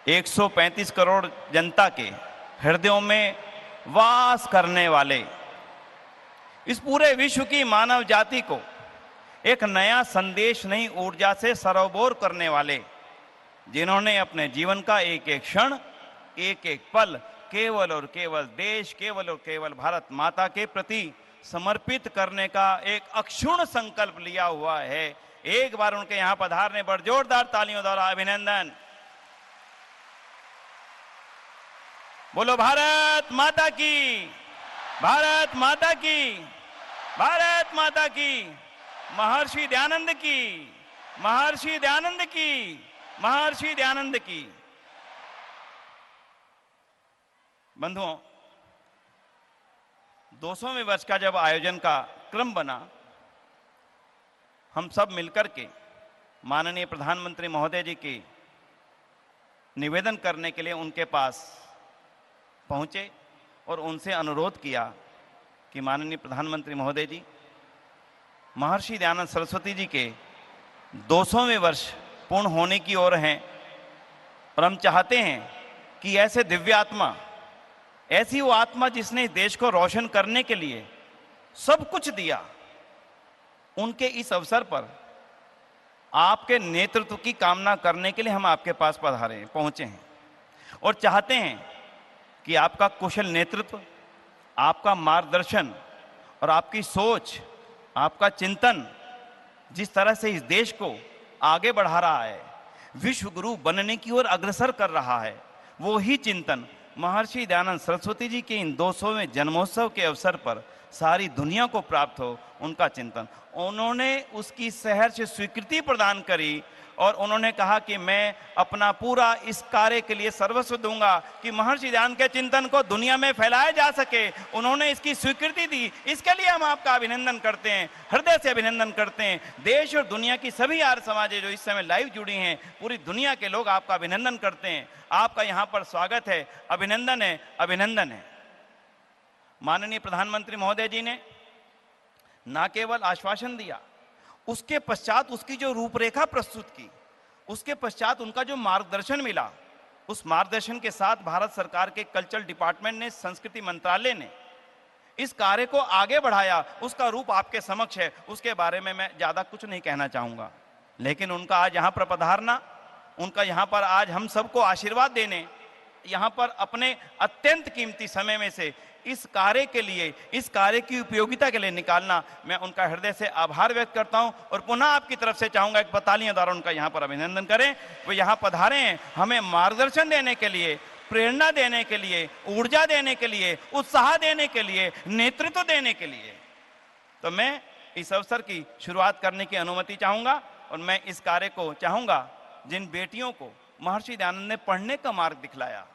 135 करोड़ जनता के हृदयों में वास करने वाले, इस पूरे विश्व की मानव जाति को एक नया संदेश, नई ऊर्जा से सरोबोर करने वाले, जिन्होंने अपने जीवन का एक एक क्षण, एक एक पल केवल और केवल देश, केवल और केवल भारत माता के प्रति समर्पित करने का एक अक्षुण्ण संकल्प लिया हुआ है। एक बार उनके यहां पधारने पर जोरदार तालियों द्वारा अभिनंदन। बोलो भारत माता की, भारत माता की, भारत माता की, महर्षि दयानंद की, महर्षि दयानंद की, महर्षि दयानंद की। बंधुओं, 200वें वर्ष का जब आयोजन का क्रम बना, हम सब मिलकर के माननीय प्रधानमंत्री महोदय जी की निवेदन करने के लिए उनके पास पहुंचे और उनसे अनुरोध किया कि माननीय प्रधानमंत्री महोदय जी, महर्षि दयानंद सरस्वती जी के 200वें वर्ष पूर्ण होने की ओर हैं और हम चाहते हैं कि ऐसे दिव्य आत्मा, ऐसी वो आत्मा जिसने इस देश को रोशन करने के लिए सब कुछ दिया, उनके इस अवसर पर आपके नेतृत्व की कामना करने के लिए हम आपके पास पहुंचे हैं और चाहते हैं कि आपका कुशल नेतृत्व, आपका मार्गदर्शन और आपकी सोच, आपका चिंतन जिस तरह से इस देश को आगे बढ़ा रहा है, विश्व गुरु बनने की ओर अग्रसर कर रहा है, वो ही चिंतन महर्षि दयानंद सरस्वती जी के इन 200वें जन्मोत्सव के अवसर पर सारी दुनिया को प्राप्त हो, उनका चिंतन। उन्होंने उसकी सहर्ष स्वीकृति प्रदान करी और उन्होंने कहा कि मैं अपना पूरा इस कार्य के लिए सर्वस्व दूंगा कि महर्षि दयानंद के चिंतन को दुनिया में फैलाया जा सके। उन्होंने इसकी स्वीकृति दी, इसके लिए हम आपका अभिनंदन करते हैं, हृदय से अभिनंदन करते हैं। देश और दुनिया की सभी आर्य समाजें जो इस समय लाइव जुड़ी हैं, पूरी दुनिया के लोग आपका अभिनंदन करते हैं। आपका यहाँ पर स्वागत है, अभिनंदन है, अभिनंदन है। माननीय प्रधानमंत्री महोदय जी ने ना केवल आश्वासन दिया, उसके पश्चात उसकी जो रूपरेखा प्रस्तुत की, उसके पश्चात उनका जो मार्गदर्शन मिला, उस मार्गदर्शन के साथ भारत सरकार के कल्चरल डिपार्टमेंट ने, संस्कृति मंत्रालय ने इस कार्य को आगे बढ़ाया। उसका रूप आपके समक्ष है, उसके बारे में मैं ज्यादा कुछ नहीं कहना चाहूंगा, लेकिन उनका आज यहां पर पधारना, उनका यहां पर आज हम सबको आशीर्वाद देने, यहां पर अपने अत्यंत कीमती समय में से इस कार्य के लिए, इस कार्य की उपयोगिता के लिए निकालना, मैं उनका हृदय से आभार व्यक्त करता हूं और पुनः आपकी तरफ से चाहूंगा एक तालियों द्वारा उनका यहां पर अभिनंदन करें। वो यहां पधारे हैं हमें मार्गदर्शन देने के लिए, प्रेरणा देने के लिए, ऊर्जा देने के लिए, उत्साह देने के लिए, नेतृत्व देने के लिए। तो मैं इस अवसर की शुरुआत करने की अनुमति चाहूंगा और मैं इस कार्य को चाहूंगा, जिन बेटियों को महर्षि दयानंद ने पढ़ने का मार्ग दिखलाया,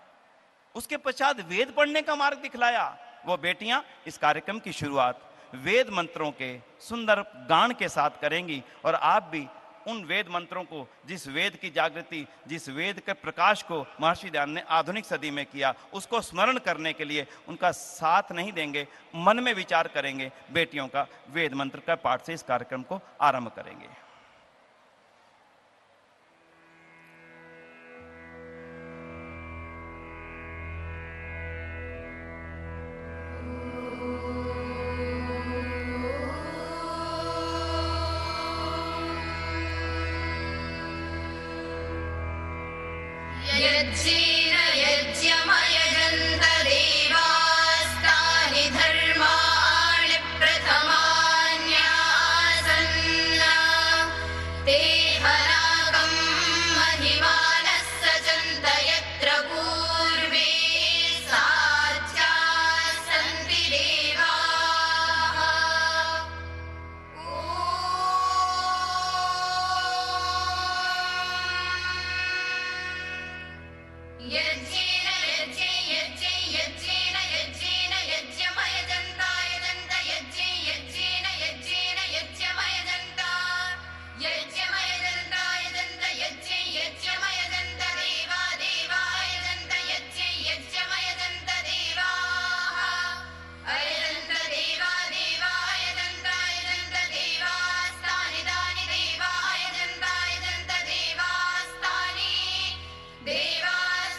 उसके पश्चात वेद पढ़ने का मार्ग दिखलाया, वो बेटियां इस कार्यक्रम की शुरुआत वेद मंत्रों के सुंदर गान के साथ करेंगी और आप भी उन वेद मंत्रों को, जिस वेद की जागृति, जिस वेद के प्रकाश को महर्षि दयानंद ने आधुनिक सदी में किया, उसको स्मरण करने के लिए उनका साथ नहीं देंगे, मन में विचार करेंगे, बेटियों का वेद मंत्र का पाठ से इस कार्यक्रम को आरंभ करेंगे। यज्ञेन यज्ञमयजन्त देवास्तानि धर्माणि प्रथमान्यासन्न ते हनागं महिमानः सचन्त यत्र पूर्वे साध्याः सन्ति देवाः। यज्ञेन यज्ञेन यज्ञमयजन्ता यजन्त यज्ञेन यज्ञमयजन्ता यज्ञमयजन्त यज्ञमयजन्त देवायजन्त यज्ञमयजन्त देवाः अयजन्त देवायजन्त देवास्तानि तानि देवायजन्त देवास्तानि देवास्तानि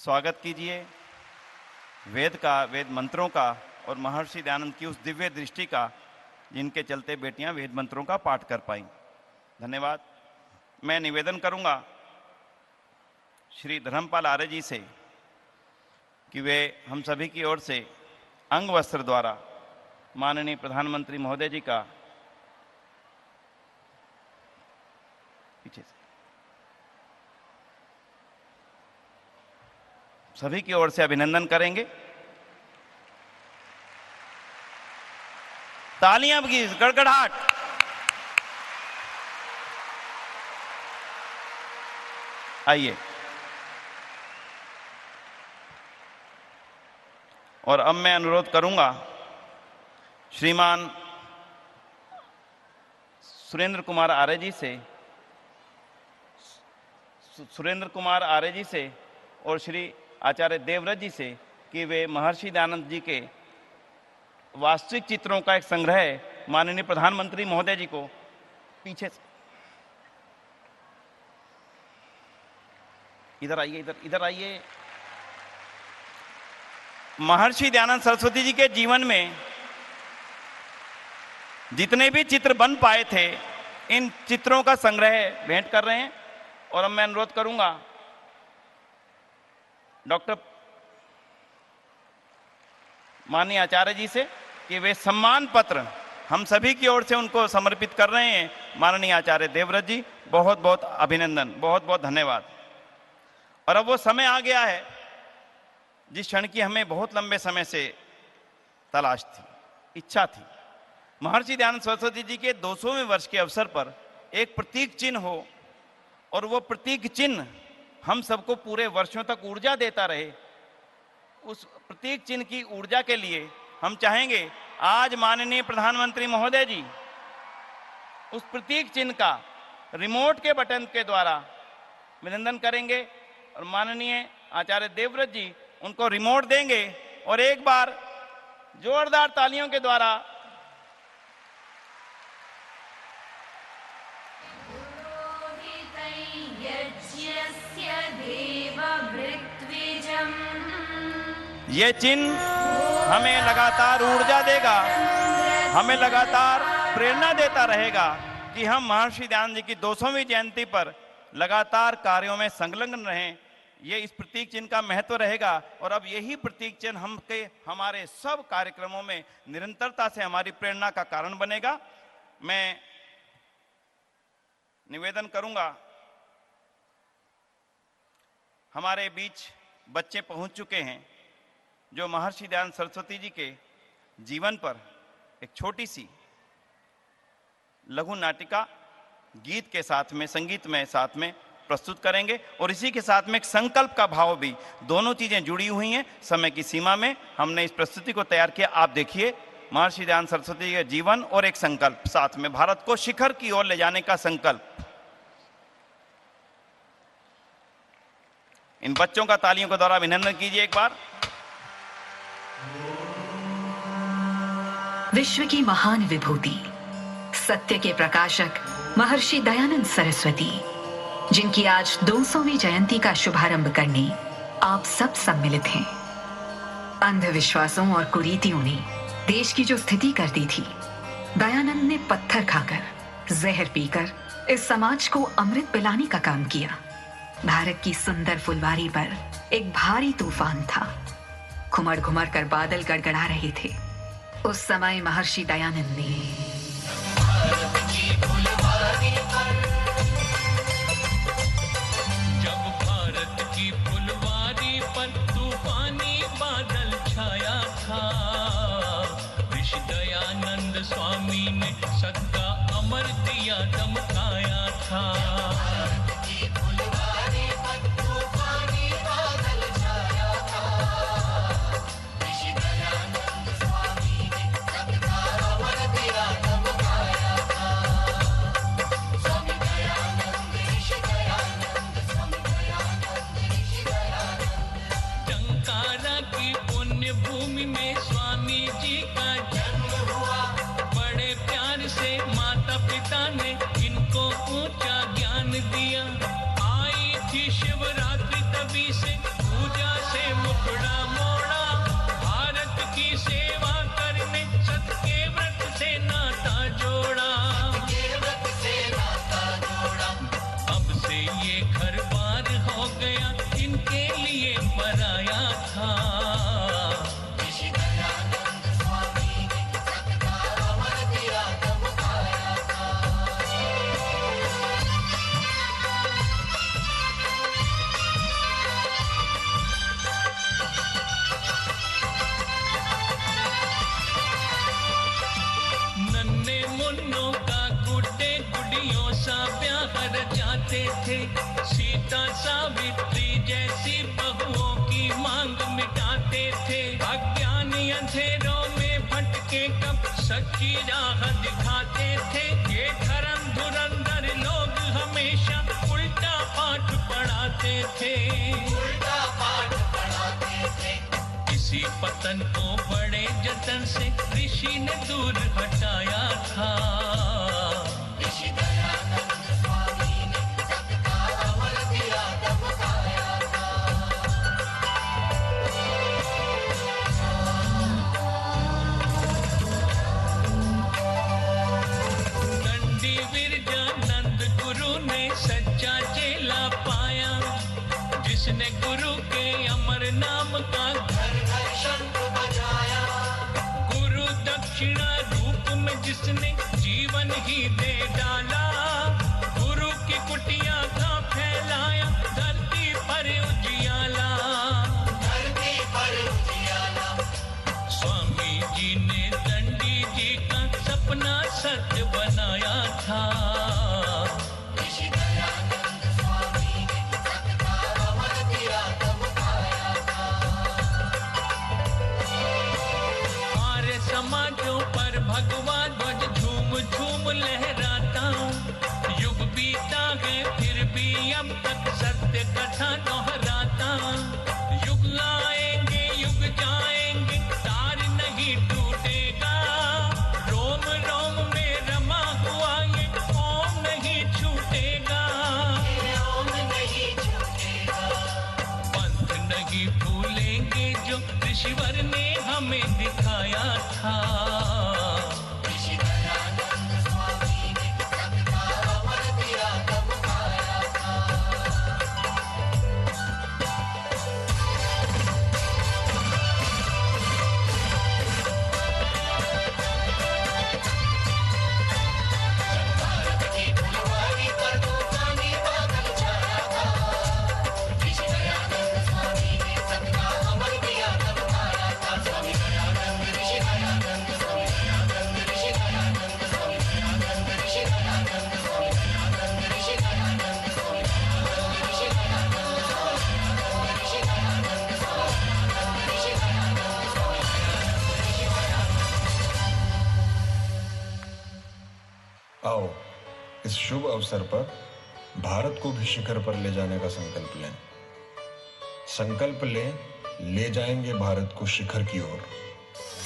स्वागत कीजिए वेद का, वेद मंत्रों का और महर्षि दयानंद की उस दिव्य दृष्टि का जिनके चलते बेटियां वेद मंत्रों का पाठ कर पाई। धन्यवाद। मैं निवेदन करूंगा श्री धर्मपाल आर्य जी से कि वे हम सभी की ओर से अंग वस्त्र द्वारा माननीय प्रधानमंत्री महोदय जी का पीछे से सभी की ओर से अभिनंदन करेंगे। तालियां की गड़गड़ाहट। आइए। और अब मैं अनुरोध करूंगा श्रीमान सुरेंद्र कुमार आर्य जी से और श्री आचार्य देवव्रत जी से कि वे महर्षि दयानंद जी के वास्तविक चित्रों का एक संग्रह माननीय प्रधानमंत्री महोदय जी को पीछे से इधर आइए। महर्षि दयानंद सरस्वती जी के जीवन में जितने भी चित्र बन पाए थे, इन चित्रों का संग्रह भेंट कर रहे हैं। और अब मैं अनुरोध करूंगा डॉक्टर माननीय आचार्य जी से कि वे सम्मान पत्र हम सभी की ओर से उनको समर्पित कर रहे हैं। माननीय आचार्य देवव्रत जी, बहुत बहुत अभिनंदन, बहुत बहुत धन्यवाद। और अब वो समय आ गया है जिस क्षण की हमें बहुत लंबे समय से तलाश थी, इच्छा थी। महर्षि दयानंद सरस्वती जी के 200वें वर्ष के अवसर पर एक प्रतीक चिन्ह हो और वो प्रतीक चिन्ह हम सबको पूरे वर्षों तक ऊर्जा देता रहे। उस प्रतीक चिन्ह की ऊर्जा के लिए हम चाहेंगे आज माननीय प्रधानमंत्री महोदय जी उस प्रतीक चिन्ह का रिमोट के बटन के द्वारा अभिनंदन करेंगे और माननीय आचार्य देवव्रत जी उनको रिमोट देंगे और एक बार जोरदार तालियों के द्वारा ये चिन्ह हमें लगातार ऊर्जा देगा, हमें लगातार प्रेरणा देता रहेगा कि हम महर्षि दयानंद जी की 200वीं जयंती पर लगातार कार्यों में संलग्न रहें। ये इस प्रतीक चिन्ह का महत्व रहेगा और अब यही प्रतीक चिन्ह हमारे सब कार्यक्रमों में निरंतरता से हमारी प्रेरणा का कारण बनेगा। मैं निवेदन करूंगा, हमारे बीच बच्चे पहुंच चुके हैं जो महर्षि दयानंद सरस्वती जी के जीवन पर एक छोटी सी लघु नाटिका गीत के साथ में, संगीत में साथ में प्रस्तुत करेंगे और इसी के साथ में एक संकल्प का भाव भी, दोनों चीजें जुड़ी हुई हैं। समय की सीमा में हमने इस प्रस्तुति को तैयार किया। आप देखिए, महर्षि दयानंद सरस्वती जी का जीवन और एक संकल्प, साथ में भारत को शिखर की ओर ले जाने का संकल्प। इन बच्चों का तालियों के द्वारा अभिनंदन कीजिए एक बार। विश्व की महान विभूति, सत्य के प्रकाशक महर्षि दयानंद सरस्वती, जिनकी आज 200वीं जयंती का शुभारंभ करने आप सब सम्मिलित हैं। अंधविश्वासों और कुरीतियों ने देश की जो स्थिति कर दी थी, दयानंद ने पत्थर खाकर, जहर पीकर इस समाज को अमृत पिलाने का काम किया। भारत की सुंदर फुलवारी पर एक भारी तूफान था। घुमड़ घुमड़ कर बादल गड़गड़ा रहे थे। उस समय महर्षि दयानंद ने स्वामी ने सबका अमर दिया दमकाया था। टंकारा की पुण्य भूमि में स्वामी जी का जन्म हुआ। बड़े प्यार से माता पिता ने इनको ऊंचा ज्ञान दिया। आई थी शिवरात्रि तभी से पूजा टुकड़ा मोड़ा भारत की सेवा करने सत के व्रत से नाता जोड़ा। अब से ये घर बार हो गया इनके लिए पराया था। नन्हे मुन्नों का गुड्डे गुडियों सा ब्याह रचाते थे। सीता सावित्री जैसी बहुओं की मांग मिटाते थे। अज्ञानी अंधेरों में भटके कब सच्ची राह दिखाते थे। ये धर्म धुरंधर लोग हमेशा उल्टा पाठ पढ़ाते थे। इसी पतन को बड़े जतन से ऋषि ने दूर हटाया था। दंडी विरजानंद गुरु ने सच्चा चेला पाया। जिसने गुरु के अमर नाम का गुरु दक्षिणा रूप में जिसने जीवन ही दे डाला। गुरु की कुटिया का फैलाया धरती पर उजियाला। स्वामी जी ने दंडी जी का सपना सच बनाया था। समाजों पर भगवा ध्वज झूम झूम लहराता। युग बीता है फिर भी अब तक सत्य कथा दोहराता। युग लाएंगे युग जाएंगे तार नहीं टूटेगा। रोम रोम में रमा हुआ ये ओम नहीं छूटेगा। पंथ नहीं भूलेंगे जो ऋषिवर ने हमें दिखाया था। आओ इस शुभ अवसर पर भारत को भी शिखर पर ले जाने का संकल्प लें। संकल्प लें, ले जाएंगे भारत को शिखर की ओर।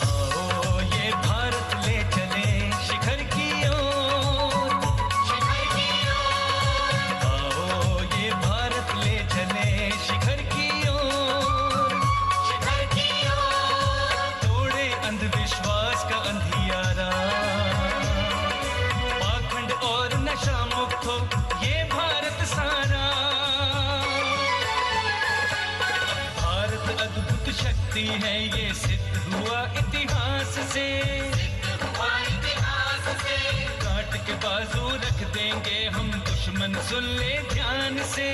आओ ये भारत ले चले शिखर की ओर। आओ ये भारत ले चले शिखर की ओर। तोड़े अंधविश्वास का अंधियारा। पाखंड और नशा मुक्त हो ये भारत सारा। भारत अद्भुत शक्ति है ये सिद्ध हुआ इतिहास से। काट के बाजू रख देंगे हम दुश्मन सुन ले ध्यान से।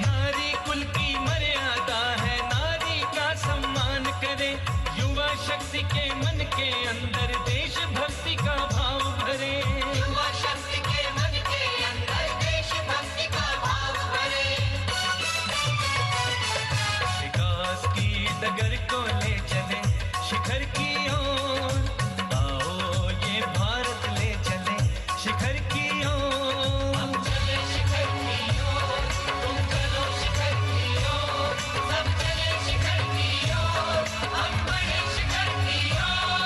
नारी कुल की मर्यादा है नारी का सम्मान करे। युवा शक्ति के मन के अंदर देशभक्ति का भाव भरे। विकास की डगर को ले चले शिखर की ओर। आओ ये भारत ले चले शिखर की ओर। हम चले शिखर की ओर, तुम चलो शिखर की ओर। सब चले शिखर की ओर, हम बढ़े शिखर की ओर।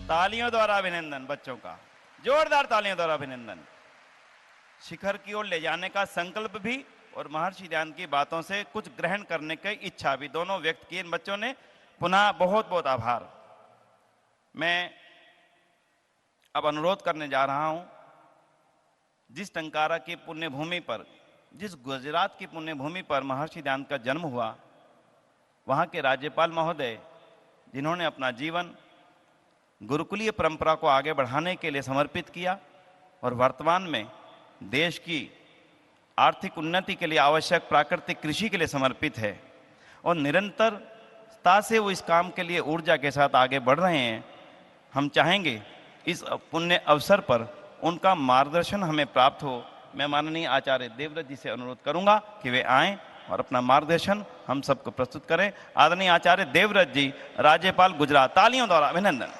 तालियों द्वारा अभिनंदन बच्चों का। जोरदार तालियों द्वारा अभिनंदन। शिखर की ओर ले जाने का संकल्प भी और महर्षि दयानंद की बातों से कुछ ग्रहण करने की इच्छा भी दोनों व्यक्त की इन बच्चों ने। पुनः बहुत बहुत आभार। मैं अब अनुरोध करने जा रहा हूं, जिस टंकारा की पुण्य भूमि पर, जिस गुजरात की पुण्य भूमि पर महर्षि दयानंद का जन्म हुआ, वहां के राज्यपाल महोदय जिन्होंने अपना जीवन गुरुकुलीय परंपरा को आगे बढ़ाने के लिए समर्पित किया और वर्तमान में देश की आर्थिक उन्नति के लिए आवश्यक प्राकृतिक कृषि के लिए समर्पित है और निरंतरता से वो इस काम के लिए ऊर्जा के साथ आगे बढ़ रहे हैं। हम चाहेंगे इस पुण्य अवसर पर उनका मार्गदर्शन हमें प्राप्त हो। मैं माननीय आचार्य देवव्रत जी से अनुरोध करूंगा कि वे आएं और अपना मार्गदर्शन हम सबको प्रस्तुत करें। आदरणीय आचार्य देवव्रत जी, राज्यपाल गुजरात, तालियों द्वारा अभिनंदन।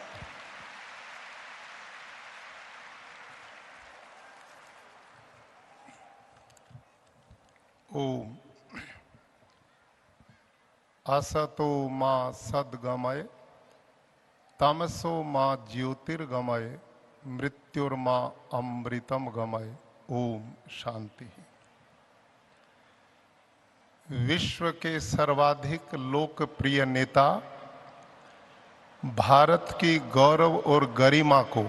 ओम असतो मां सद्गमय तमसो मां ज्योतिर्गमय मृत्युर्मा अमृतम गमय। ओम शांति। विश्व के सर्वाधिक लोकप्रिय नेता, भारत की गौरव और गरिमा को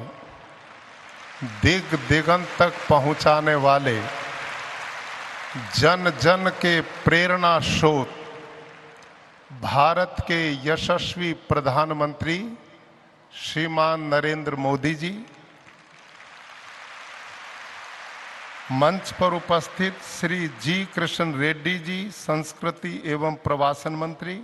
दिग दिगंत तक पहुंचाने वाले, जन जन के प्रेरणा स्रोत, भारत के यशस्वी प्रधानमंत्री श्रीमान नरेंद्र मोदी जी, मंच पर उपस्थित श्री जी कृष्ण रेड्डी जी, संस्कृति एवं प्रवासन मंत्री,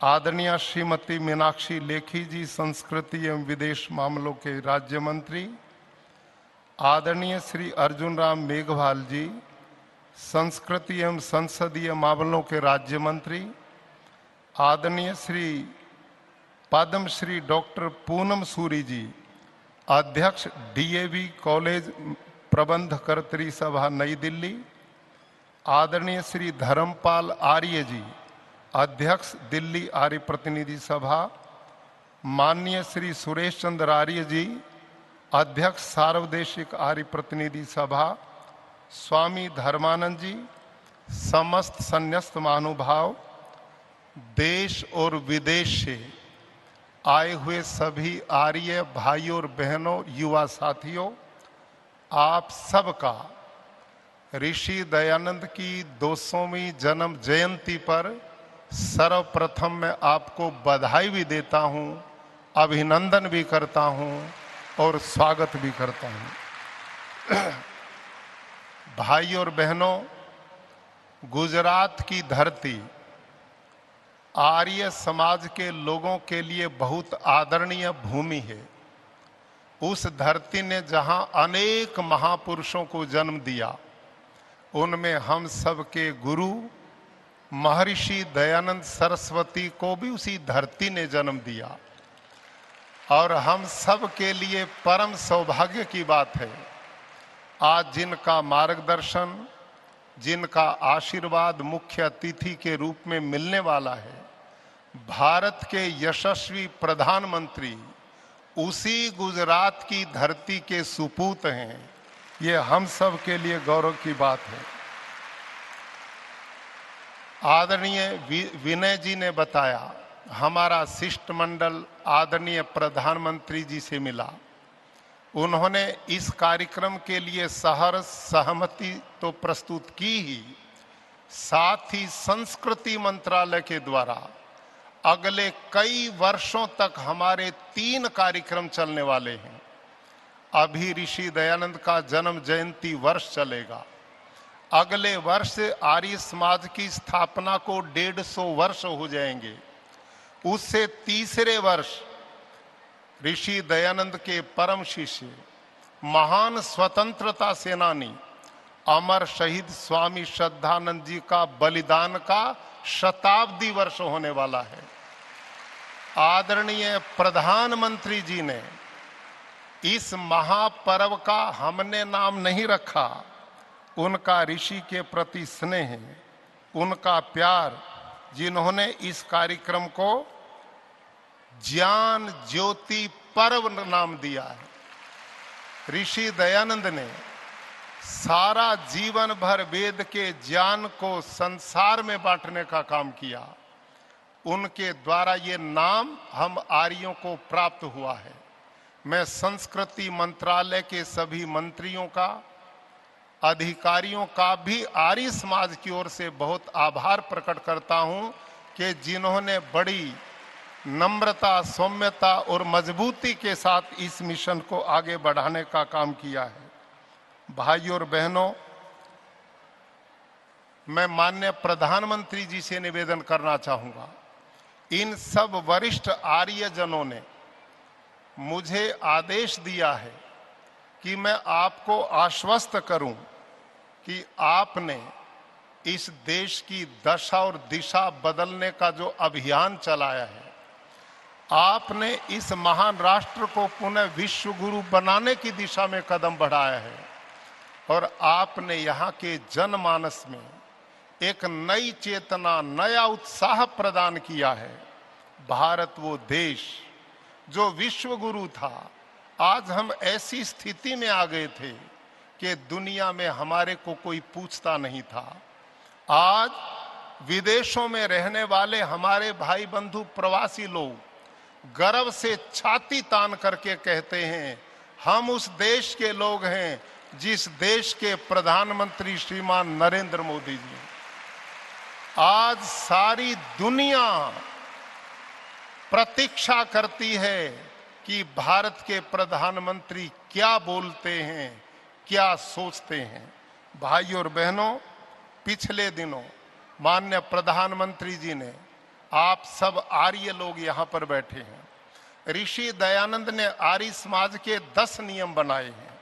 आदरणीय श्रीमती मीनाक्षी लेखी जी, संस्कृति एवं विदेश मामलों के राज्य मंत्री, आदरणीय श्री अर्जुन राम मेघवाल जी, संस्कृति एवं संसदीय मामलों के राज्य मंत्री, आदरणीय श्री पद्मश्री डॉक्टर पूनम सूरी जी, अध्यक्ष डीएवी कॉलेज प्रबंधकर्त्री सभा नई दिल्ली, आदरणीय श्री धर्मपाल आर्य जी, अध्यक्ष दिल्ली आर्य प्रतिनिधि सभा, माननीय श्री सुरेश चंद्र आर्य जी, अध्यक्ष सार्वदेशिक आर्य प्रतिनिधि सभा, स्वामी धर्मानंद जी, समस्त संन्यस्त महानुभाव, देश और विदेश से आए हुए सभी आर्य भाइयों और बहनों, युवा साथियों, आप सबका ऋषि दयानंद की 200वीं जन्म जयंती पर सर्वप्रथम मैं आपको बधाई भी देता हूं, अभिनंदन भी करता हूं और स्वागत भी करता हूं। भाई और बहनों, गुजरात की धरती आर्य समाज के लोगों के लिए बहुत आदरणीय भूमि है। उस धरती ने जहां अनेक महापुरुषों को जन्म दिया, उनमें हम सब के गुरु महर्षि दयानंद सरस्वती को भी उसी धरती ने जन्म दिया। और हम सब के लिए परम सौभाग्य की बात है, आज जिनका मार्गदर्शन, जिनका आशीर्वाद मुख्य अतिथि के रूप में मिलने वाला है, भारत के यशस्वी प्रधानमंत्री उसी गुजरात की धरती के सुपूत हैं। ये हम सब के लिए गौरव की बात है। आदरणीय विनय जी ने बताया, हमारा शिष्टमंडल आदरणीय प्रधानमंत्री जी से मिला। उन्होंने इस कार्यक्रम के लिए सहर्ष सहमति तो प्रस्तुत की ही, साथ ही संस्कृति मंत्रालय के द्वारा अगले कई वर्षों तक हमारे 3 कार्यक्रम चलने वाले हैं। अभी ऋषि दयानंद का जन्म जयंती वर्ष चलेगा, अगले वर्ष आर्य समाज की स्थापना को 150 वर्ष हो जाएंगे, उससे तीसरे वर्ष ऋषि दयानंद के परम शिष्य, महान स्वतंत्रता सेनानी, अमर शहीद स्वामी श्रद्धानंद जी का बलिदान का शताब्दी वर्ष होने वाला है। आदरणीय प्रधानमंत्री जी ने इस महापर्व का हमने नाम नहीं रखा, उनका ऋषि के प्रति स्नेह है, उनका प्यार, जिन्होंने इस कार्यक्रम को ज्ञान ज्योति पर्व नाम दिया है। ऋषि दयानंद ने सारा जीवन भर वेद के ज्ञान को संसार में बांटने का काम किया। उनके द्वारा ये नाम हम आर्यों को प्राप्त हुआ है। मैं संस्कृति मंत्रालय के सभी मंत्रियों का, अधिकारियों का भी आर्य समाज की ओर से बहुत आभार प्रकट करता हूं कि जिन्होंने बड़ी नम्रता, सौम्यता और मजबूती के साथ इस मिशन को आगे बढ़ाने का काम किया है। भाइयों और बहनों, मैं माननीय प्रधानमंत्री जी से निवेदन करना चाहूंगा, इन सब वरिष्ठ आर्यजनों ने मुझे आदेश दिया है कि मैं आपको आश्वस्त करूं कि आपने इस देश की दशा और दिशा बदलने का जो अभियान चलाया है, आपने इस महान राष्ट्र को पुनः विश्व गुरु बनाने की दिशा में कदम बढ़ाया है और आपने यहाँ के जनमानस में एक नई चेतना, नया उत्साह प्रदान किया है। भारत वो देश जो विश्व गुरु था, आज हम ऐसी स्थिति में आ गए थे कि दुनिया में हमारे को कोई पूछता नहीं था। आज विदेशों में रहने वाले हमारे भाई बंधु प्रवासी लोग गर्व से छाती तान करके कहते हैं, हम उस देश के लोग हैं जिस देश के प्रधानमंत्री श्रीमान नरेंद्र मोदी जी। आज सारी दुनिया प्रतीक्षा करती है कि भारत के प्रधानमंत्री क्या बोलते हैं, क्या सोचते हैं। भाइयों और बहनों, पिछले दिनों माननीय प्रधानमंत्री जी ने, आप सब आर्य लोग यहाँ पर बैठे हैं, ऋषि दयानंद ने आर्य समाज के 10 नियम बनाए हैं।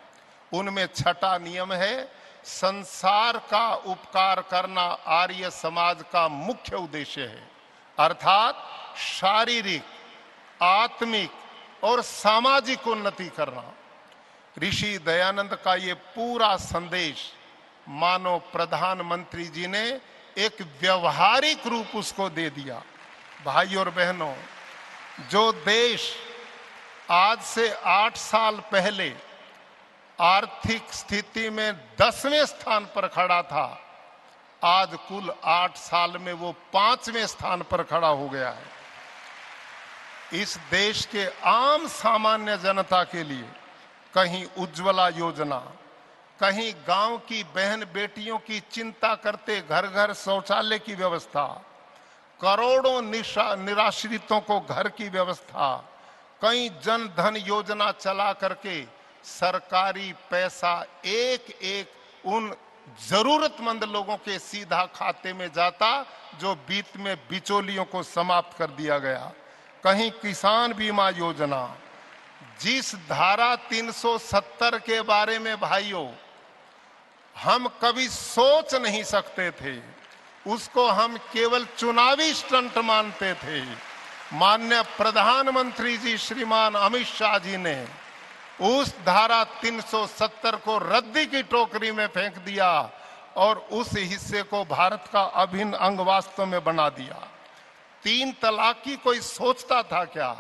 उनमें छठा नियम है, संसार का उपकार करना आर्य समाज का मुख्य उद्देश्य है, अर्थात शारीरिक, आत्मिक और सामाजिक उन्नति करना। ऋषि दयानंद का ये पूरा संदेश मानो प्रधानमंत्री जी ने एक व्यवहारिक रूप उसको दे दिया। भाइयों और बहनों, जो देश आज से 8 साल पहले आर्थिक स्थिति में 10वें स्थान पर खड़ा था, आज कुल 8 साल में वो 5वें स्थान पर खड़ा हो गया है। इस देश के आम सामान्य जनता के लिए कहीं उज्ज्वला योजना, कहीं गांव की बहन बेटियों की चिंता करते घर घर शौचालय की व्यवस्था, करोड़ों निराश्रितों को घर की व्यवस्था, कई जन धन योजना चला करके सरकारी पैसा एक एक उन जरूरतमंद लोगों के सीधा खाते में जाता जो बीच में बिचौलियों को समाप्त कर दिया गया। कहीं किसान बीमा योजना, जिस धारा 370 के बारे में भाइयों हम कभी सोच नहीं सकते थे, उसको हम केवल चुनावी स्टंट मानते थे, माननीय प्रधानमंत्री जी श्रीमान अमित शाह जी ने उस धारा 370 को रद्दी की टोकरी में फेंक दिया और उस हिस्से को भारत का अभिन्न अंग वास्तव में बना दिया। 3 तलाक की कोई सोचता था क्या?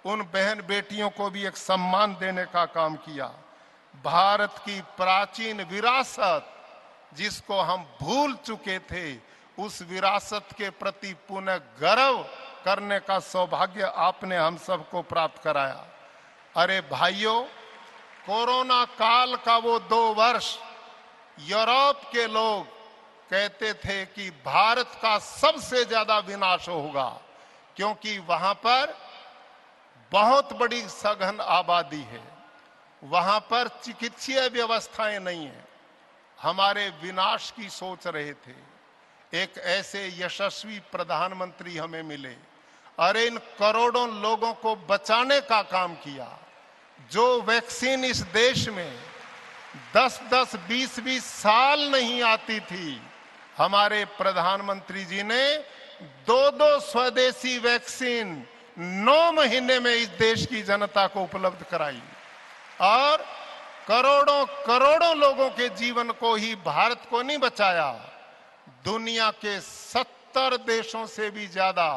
उन बहन बेटियों को भी एक सम्मान देने का काम किया। भारत की प्राचीन विरासत जिसको हम भूल चुके थे, उस विरासत के प्रति पुनः गर्व करने का सौभाग्य आपने हम सबको प्राप्त कराया। अरे भाइयों, कोरोना काल का वो 2 वर्ष यूरोप के लोग कहते थे कि भारत का सबसे ज्यादा विनाश होगा, क्योंकि वहां पर बहुत बड़ी सघन आबादी है, वहां पर चिकित्सीय व्यवस्थाएं नहीं है। हमारे विनाश की सोच रहे थे। एक ऐसे यशस्वी प्रधानमंत्री हमें मिले, अरे इन करोड़ों लोगों को बचाने का काम किया। जो वैक्सीन इस देश में 10-10, 20-20 साल नहीं आती थी, हमारे प्रधानमंत्री जी ने 2-2 स्वदेशी वैक्सीन 9 महीने में इस देश की जनता को उपलब्ध कराई और करोड़ों करोड़ों लोगों के जीवन को ही भारत को नहीं बचाया, दुनिया के 70 देशों से भी ज्यादा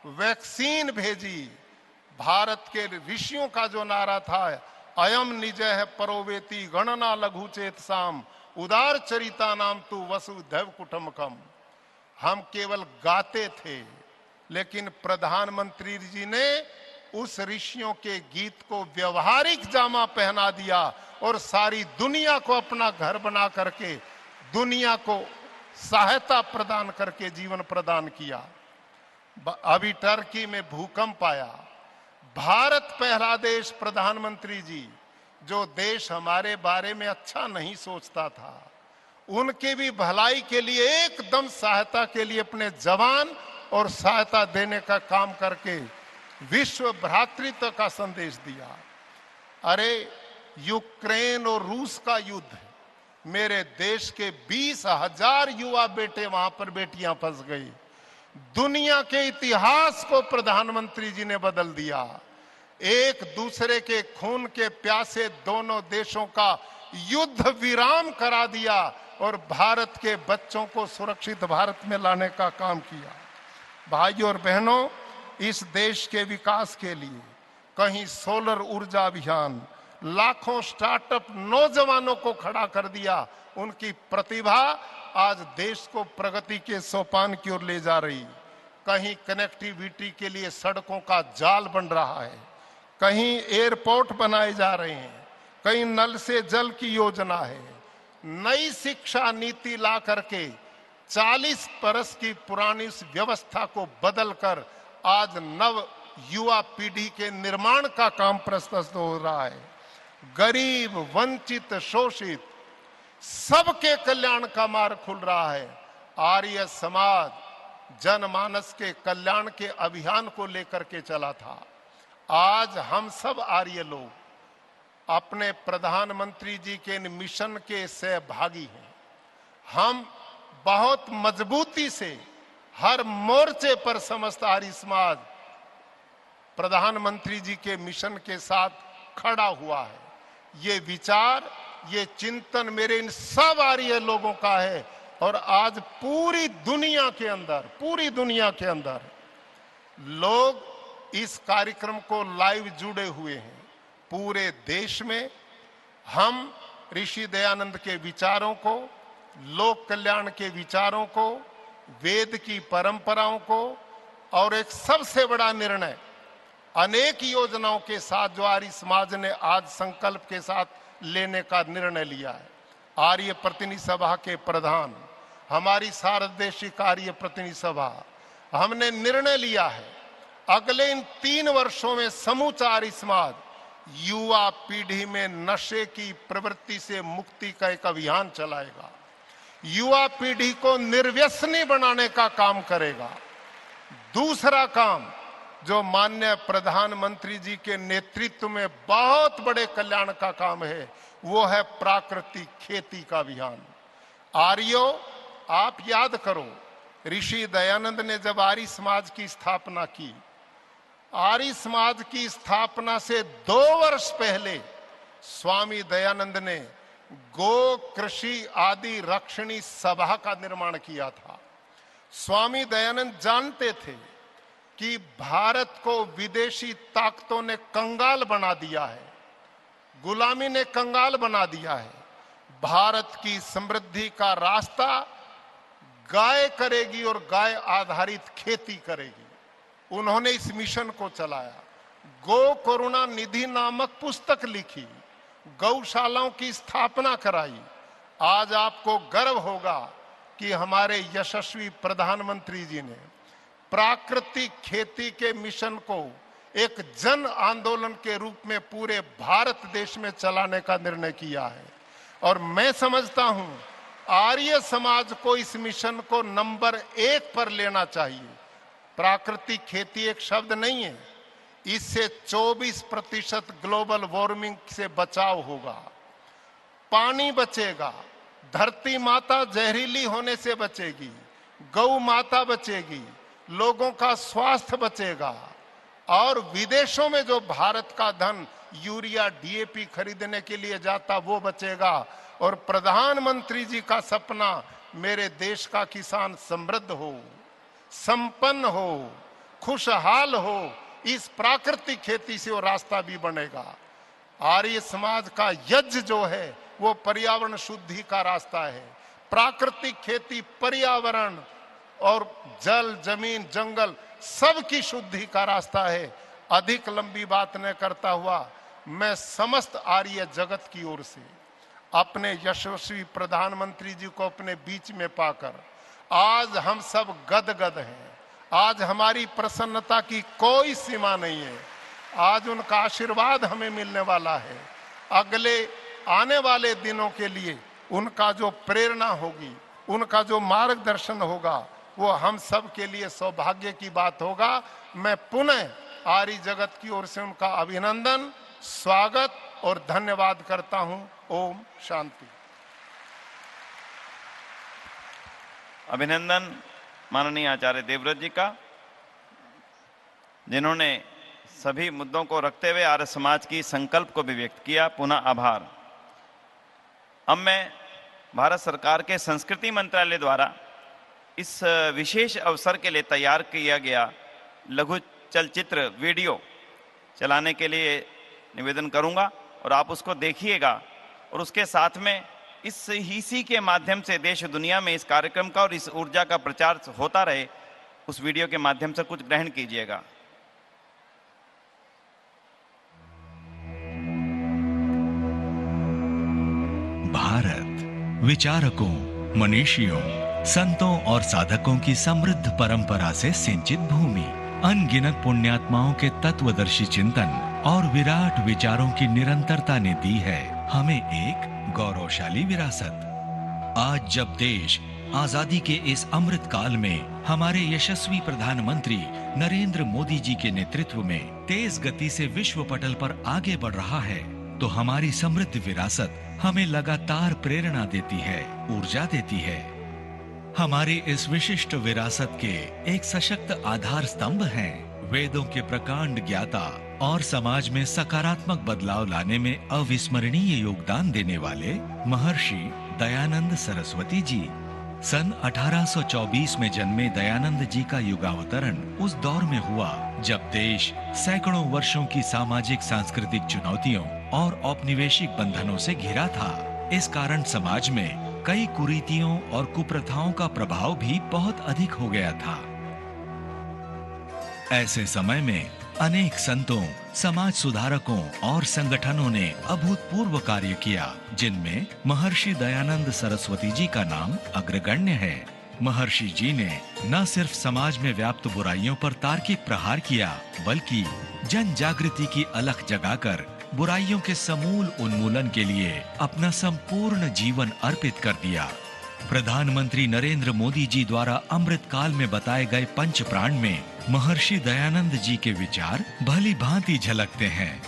वैक्सीन भेजी। भारत के ऋषियों का जो नारा था, अयम निजय परोवेति गणना लघु चेतसाम उदार चरिता नाम तू वसुधैव कुटुंबकम। हम केवल गाते थे, लेकिन प्रधानमंत्री जी ने उस ऋषियों के गीत को व्यवहारिक जामा पहना दिया और सारी दुनिया को अपना घर बना करके दुनिया को सहायता प्रदान करके जीवन प्रदान किया। अभी टर्की में भूकंप आया, भारत पहला देश, प्रधानमंत्री जी जो देश हमारे बारे में अच्छा नहीं सोचता था, उनके भी भलाई के लिए एकदम सहायता के लिए अपने जवान और सहायता देने का काम करके विश्व भ्रातृत्व का संदेश दिया। अरे यूक्रेन और रूस का युद्ध, मेरे देश के 20,000 युवा बेटे वहां पर बेटियां फंस गई। दुनिया के इतिहास को प्रधानमंत्री जी ने बदल दिया। एक दूसरे के खून के प्यासे दोनों देशों का युद्ध विराम करा दिया और भारत के बच्चों को सुरक्षित भारत में लाने का काम किया। भाइयों और बहनों, इस देश के विकास के लिए कहीं सोलर ऊर्जा अभियान, लाखों स्टार्टअप नौजवानों को खड़ा कर दिया। उनकी प्रतिभा आज देश को प्रगति के सोपान की ओर ले जा रही। कहीं कनेक्टिविटी के लिए सड़कों का जाल बन रहा है, कहीं एयरपोर्ट बनाए जा रहे हैं, कहीं नल से जल की योजना है। नई शिक्षा नीति ला करके 40 बरस की पुरानी इस व्यवस्था को बदलकर आज नव युवा पीढ़ी के निर्माण का काम प्रशस्त हो रहा है। गरीब, वंचित, शोषित सबके कल्याण का मार्ग खुल रहा है। आर्य समाज जनमानस के कल्याण के अभियान को लेकर के चला था। आज हम सब आर्य लोग अपने प्रधानमंत्री जी के मिशन के सहभागी हैं। हम बहुत मजबूती से हर मोर्चे पर समस्त आर्य समाज प्रधानमंत्री जी के मिशन के साथ खड़ा हुआ है। ये विचार, ये चिंतन मेरे इन सब आर्य लोगों का है और आज पूरी दुनिया के अंदर लोग इस कार्यक्रम को लाइव जुड़े हुए हैं। पूरे देश में हम ऋषि दयानंद के विचारों को, लोक कल्याण के विचारों को, वेद की परंपराओं को और एक सबसे बड़ा निर्णय, अनेक योजनाओं के साथ जो आर्य समाज ने आज संकल्प के साथ लेने का निर्णय लिया है। आर्य प्रतिनिधि सभा के प्रधान, हमारी सार्वदेशिक आर्य प्रतिनिधि सभा, हमने निर्णय लिया है अगले इन 3 वर्षों में समूचा आर्य समाज युवा पीढ़ी में नशे की प्रवृत्ति से मुक्ति का एक अभियान चलाएगा। युवा पीढ़ी को निर्व्यसनी बनाने का काम करेगा। दूसरा काम जो माननीय प्रधानमंत्री जी के नेतृत्व में बहुत बड़े कल्याण का काम है, वो है प्राकृतिक खेती का अभियान। आर्यों, आप याद करो, ऋषि दयानंद ने जब आर्य समाज की स्थापना की, आर्य समाज की स्थापना से 2 वर्ष पहले स्वामी दयानंद ने गो कृषि आदि रक्षणी सभा का निर्माण किया था। स्वामी दयानंद जानते थे कि भारत को विदेशी ताकतों ने कंगाल बना दिया है, गुलामी ने कंगाल बना दिया है। भारत की समृद्धि का रास्ता गाय करेगी और गाय आधारित खेती करेगी। उन्होंने इस मिशन को चलाया। गो करुणा निधि नामक पुस्तक लिखी, गौशालाओं की स्थापना कराई। आज आपको गर्व होगा कि हमारे यशस्वी प्रधानमंत्री जी ने प्राकृतिक खेती के मिशन को एक जन आंदोलन के रूप में पूरे भारत देश में चलाने का निर्णय किया है। और मैं समझता हूं आर्य समाज को इस मिशन को नंबर 1 पर लेना चाहिए। प्राकृतिक खेती एक शब्द नहीं है, इससे 24% ग्लोबल वार्मिंग से बचाव होगा, पानी बचेगा, धरती माता जहरीली होने से बचेगी, गौ माता बचेगी, लोगों का स्वास्थ्य बचेगा और विदेशों में जो भारत का धन यूरिया डीएपी खरीदने के लिए जाता वो बचेगा। और प्रधानमंत्री जी का सपना मेरे देश का किसान समृद्ध हो, संपन्न हो, खुशहाल हो, इस प्राकृतिक खेती से वो रास्ता भी बनेगा। आर्य समाज का यज्ञ जो है वो पर्यावरण शुद्धि का रास्ता है। प्राकृतिक खेती, पर्यावरण और जल, जमीन, जंगल सबकी शुद्धि का रास्ता है। अधिक लंबी बात न करता हुआ मैं समस्त आर्य जगत की ओर से अपने यशस्वी प्रधानमंत्री जी को अपने बीच में पाकर आज हम सब गदगद हैं। आज हमारी प्रसन्नता की कोई सीमा नहीं है। आज उनका आशीर्वाद हमें मिलने वाला है। अगले आने वाले दिनों के लिए उनका जो प्रेरणा होगी, उनका जो मार्गदर्शन होगा, वो हम सब के लिए सौभाग्य की बात होगा। मैं पुनः आर्य जगत की ओर से उनका अभिनंदन, स्वागत और धन्यवाद करता हूं। ओम शांति। अभिनंदन माननीय आचार्य देवव्रत जी का, जिन्होंने सभी मुद्दों को रखते हुए आर्य समाज की संकल्प को भी व्यक्त किया। पुनः आभार। अब मैं भारत सरकार के संस्कृति मंत्रालय द्वारा इस विशेष अवसर के लिए तैयार किया गया लघु चलचित्र वीडियो चलाने के लिए निवेदन करूंगा और आप उसको देखिएगा और उसके साथ में इसी के माध्यम से देश दुनिया में इस कार्यक्रम का और इस ऊर्जा का प्रचार होता रहे, उस वीडियो के माध्यम से कुछ ग्रहण कीजिएगा। भारत विचारकों, मनीषियों, संतों और साधकों की समृद्ध परंपरा से सिंचित भूमि, अनगिनत पुण्यात्माओं के तत्वदर्शी चिंतन और विराट विचारों की निरंतरता ने दी है हमें एक गौरवशाली विरासत। आज जब देश आजादी के इस अमृत काल में हमारे यशस्वी प्रधानमंत्री नरेंद्र मोदी जी के नेतृत्व में तेज गति से विश्व पटल पर आगे बढ़ रहा है, तो हमारी समृद्ध विरासत हमें लगातार प्रेरणा देती है, ऊर्जा देती है। हमारी इस विशिष्ट विरासत के एक सशक्त आधार स्तंभ हैं वेदों के प्रकांड ज्ञाता और समाज में सकारात्मक बदलाव लाने में अविस्मरणीय योगदान देने वाले महर्षि दयानंद सरस्वती जी। सन 1824 में जन्मे दयानंद जी का युगावतरण उस दौर में हुआ जब देश सैकड़ों वर्षों की सामाजिक सांस्कृतिक चुनौतियों और औपनिवेशिक बंधनों से घिरा था। इस कारण समाज में कई कुरीतियों और कुप्रथाओं का प्रभाव भी बहुत अधिक हो गया था। ऐसे समय में अनेक संतों, समाज सुधारकों और संगठनों ने अभूतपूर्व कार्य किया, जिनमें महर्षि दयानंद सरस्वती जी का नाम अग्रगण्य है। महर्षि जी ने न सिर्फ समाज में व्याप्त बुराइयों पर तार्किक प्रहार किया, बल्कि जन जागृति की अलख जगाकर बुराइयों के समूल उन्मूलन के लिए अपना संपूर्ण जीवन अर्पित कर दिया। प्रधानमंत्री नरेंद्र मोदी जी द्वारा अमृत काल में बताए गए पंच प्राण में महर्षि दयानंद जी के विचार भली भांति झलकते हैं।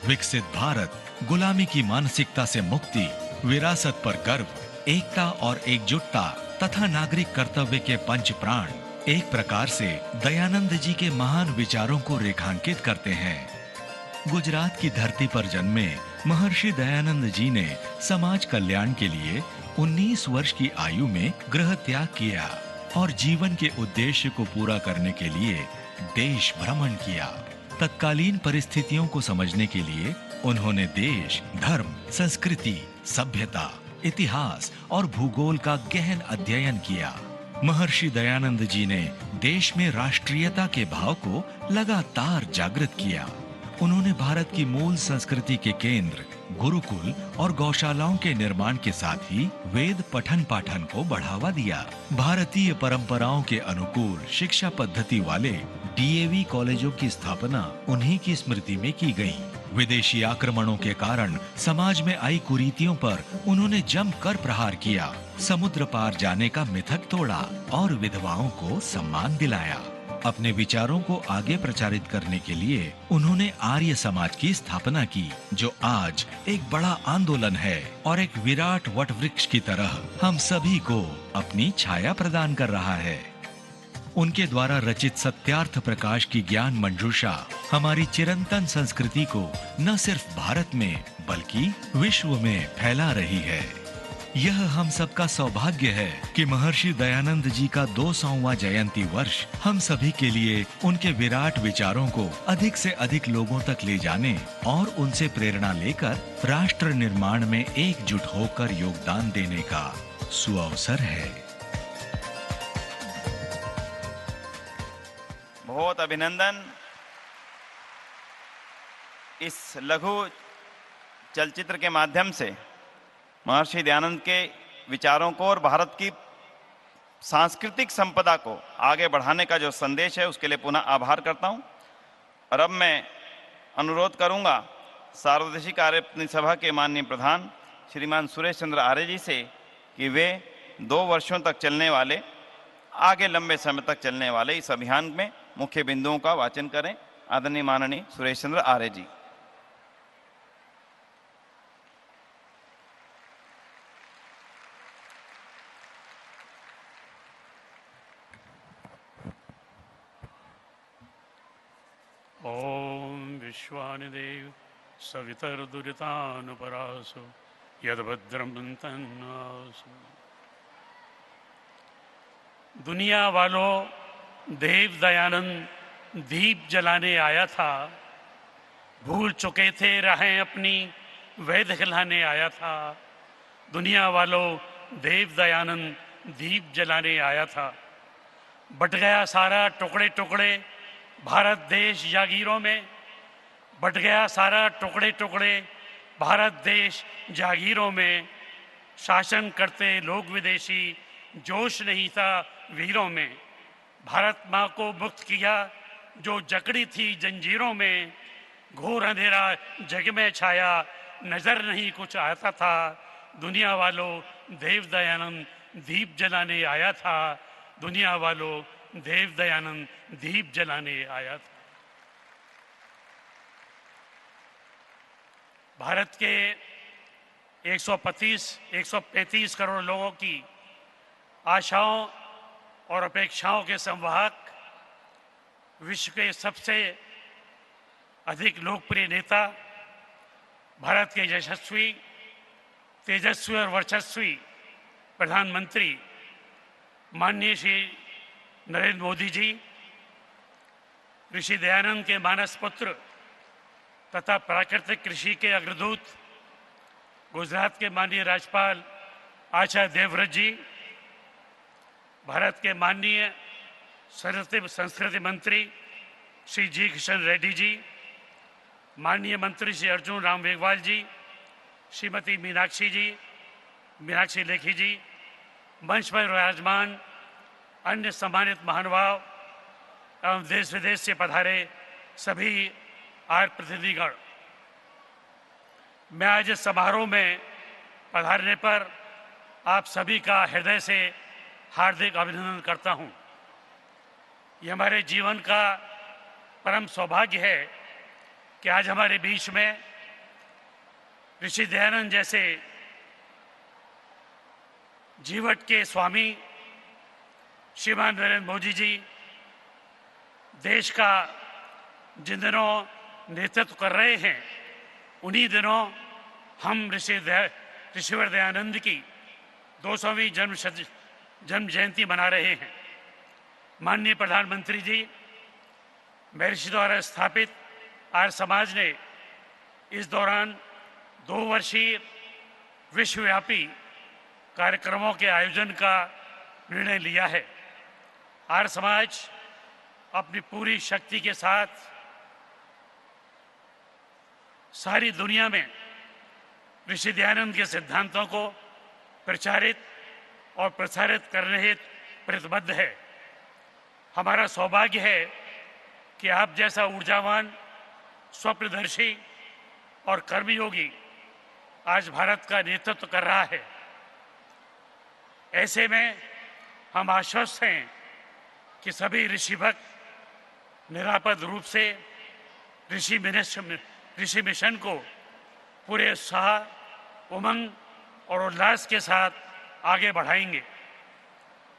विकसित भारत, गुलामी की मानसिकता से मुक्ति, विरासत पर गर्व, एकता और एकजुटता तथा नागरिक कर्तव्य के पंच प्राण एक प्रकार से दयानंद जी के महान विचारों को रेखांकित करते हैं। गुजरात की धरती पर जन्मे महर्षि दयानंद जी ने समाज कल्याण के लिए 19 वर्ष की आयु में गृह त्याग किया और जीवन के उद्देश्य को पूरा करने के लिए देश भ्रमण किया। तत्कालीन परिस्थितियों को समझने के लिए उन्होंने देश, धर्म, संस्कृति, सभ्यता, इतिहास और भूगोल का गहन अध्ययन किया। महर्षि दयानंद जी ने देश में राष्ट्रीयता के भाव को लगातार जागृत किया। उन्होंने भारत की मूल संस्कृति के केंद्र, गुरुकुल और गौशालाओं के निर्माण के साथ ही वेद पठन पाठन को बढ़ावा दिया। भारतीय परंपराओं के अनुकूल शिक्षा पद्धति वाले डीएवी कॉलेजों की स्थापना उन्हीं की स्मृति में की गई। विदेशी आक्रमणों के कारण समाज में आई कुरीतियों पर उन्होंने जमकर प्रहार किया, समुद्र पार जाने का मिथक तोड़ा और विधवाओं को सम्मान दिलाया। अपने विचारों को आगे प्रचारित करने के लिए उन्होंने आर्य समाज की स्थापना की, जो आज एक बड़ा आंदोलन है और एक विराट वटवृक्ष की तरह हम सभी को अपनी छाया प्रदान कर रहा है। उनके द्वारा रचित सत्यार्थ प्रकाश की ज्ञान मंजूषा हमारी चिरंतन संस्कृति को न सिर्फ भारत में बल्कि विश्व में फैला रही है। यह हम सबका सौभाग्य है कि महर्षि दयानंद जी का 200वां जयंती वर्ष हम सभी के लिए उनके विराट विचारों को अधिक से अधिक लोगों तक ले जाने और उनसे प्रेरणा लेकर राष्ट्र निर्माण में एकजुट होकर योगदान देने का सुअवसर है। बहुत अभिनंदन। इस लघु चलचित्र के माध्यम से महर्षि दयानंद के विचारों को और भारत की सांस्कृतिक संपदा को आगे बढ़ाने का जो संदेश है उसके लिए पुनः आभार करता हूं। और अब मैं अनुरोध करूंगा सार्वदेशिक आर्य प्रतिनिधि सभा के माननीय प्रधान श्रीमान सुरेश चंद्र आर्य जी से कि वे 2 वर्षों तक चलने वाले, आगे लंबे समय तक चलने वाले इस अभियान में मुख्य बिंदुओं का वाचन करें। आदरणीय माननीय सुरेश चंद्र आर्य जी। ओम विश्वानिदेव सवितर्दुरितानुपरासो यद्भद्रं तन्नासु। दुनिया वालों, देव दयानंद दीप जलाने आया था, भूल चुके थे राहें अपनी, वेद खिलाने आया था। दुनिया वालों, देव दयानंद दीप जलाने आया था। बट गया सारा टुकड़े टुकड़े भारत देश जागीरों में, बट गया सारा टुकड़े टुकड़े भारत देश जागीरों में। शासन करते लोग विदेशी, जोश नहीं था वीरों में। भारत माँ को मुक्त किया जो जकड़ी थी जंजीरों में। घोर अंधेरा जग में छाया, नजर नहीं कुछ आता था। दुनिया वालों, देव दयानंद दीप जलाने आया था। दुनिया वालों, देव दयानंद दीप जलाने आया था। भारत के 135 करोड़ लोगों की आशाओं और अपेक्षाओं के संवाहक, विश्व के सबसे अधिक लोकप्रिय नेता, भारत के यशस्वी, तेजस्वी और वर्चस्वी प्रधानमंत्री माननीय श्री नरेंद्र मोदी जी, ऋषि दयानंद के मानस पुत्र तथा प्राकृतिक कृषि के अग्रदूत गुजरात के माननीय राज्यपाल आचार्य देवव्रत जी, भारत के माननीय संस्कृति मंत्री श्री जी किशन रेड्डी जी, माननीय मंत्री श्री अर्जुन राम मेघवाल जी, श्रीमती मीनाक्षी लेखी जी, मंच पर विराजमान अन्य सम्मानित महानुभाव एवं देश विदेश से पधारे सभी आर्य प्रतिनिधिगण, मैं आज इस समारोह में पधारने पर आप सभी का हृदय से हार्दिक अभिनंदन करता हूं। ये हमारे जीवन का परम सौभाग्य है कि आज हमारे बीच में ऋषि दयानंद जैसे जीवट के स्वामी श्रीमान नरेंद्र मोदी जी देश का जिन दिनों नेतृत्व कर रहे हैं, उन्हीं दिनों हम ऋषिवर दयानंद की 200वीं जन्म जयंती मना रहे हैं। माननीय प्रधानमंत्री जी, महर्षि द्वारा स्थापित आर्य समाज ने इस दौरान 2 वर्षीय विश्वव्यापी कार्यक्रमों के आयोजन का निर्णय लिया है। आर्य समाज अपनी पूरी शक्ति के साथ सारी दुनिया में ऋषि दयानंद के सिद्धांतों को प्रचारित और प्रसारित करने हेतु प्रतिबद्ध है। हमारा सौभाग्य है कि आप जैसा ऊर्जावान, स्वप्नदर्शी और कर्मयोगी आज भारत का नेतृत्व कर रहा है। ऐसे में हम आश्वस्त हैं कि सभी ऋषि भक्त निरापद रूप से ऋषि मिशन को पूरे उत्साह, उमंग और उल्लास के साथ आगे बढ़ाएंगे।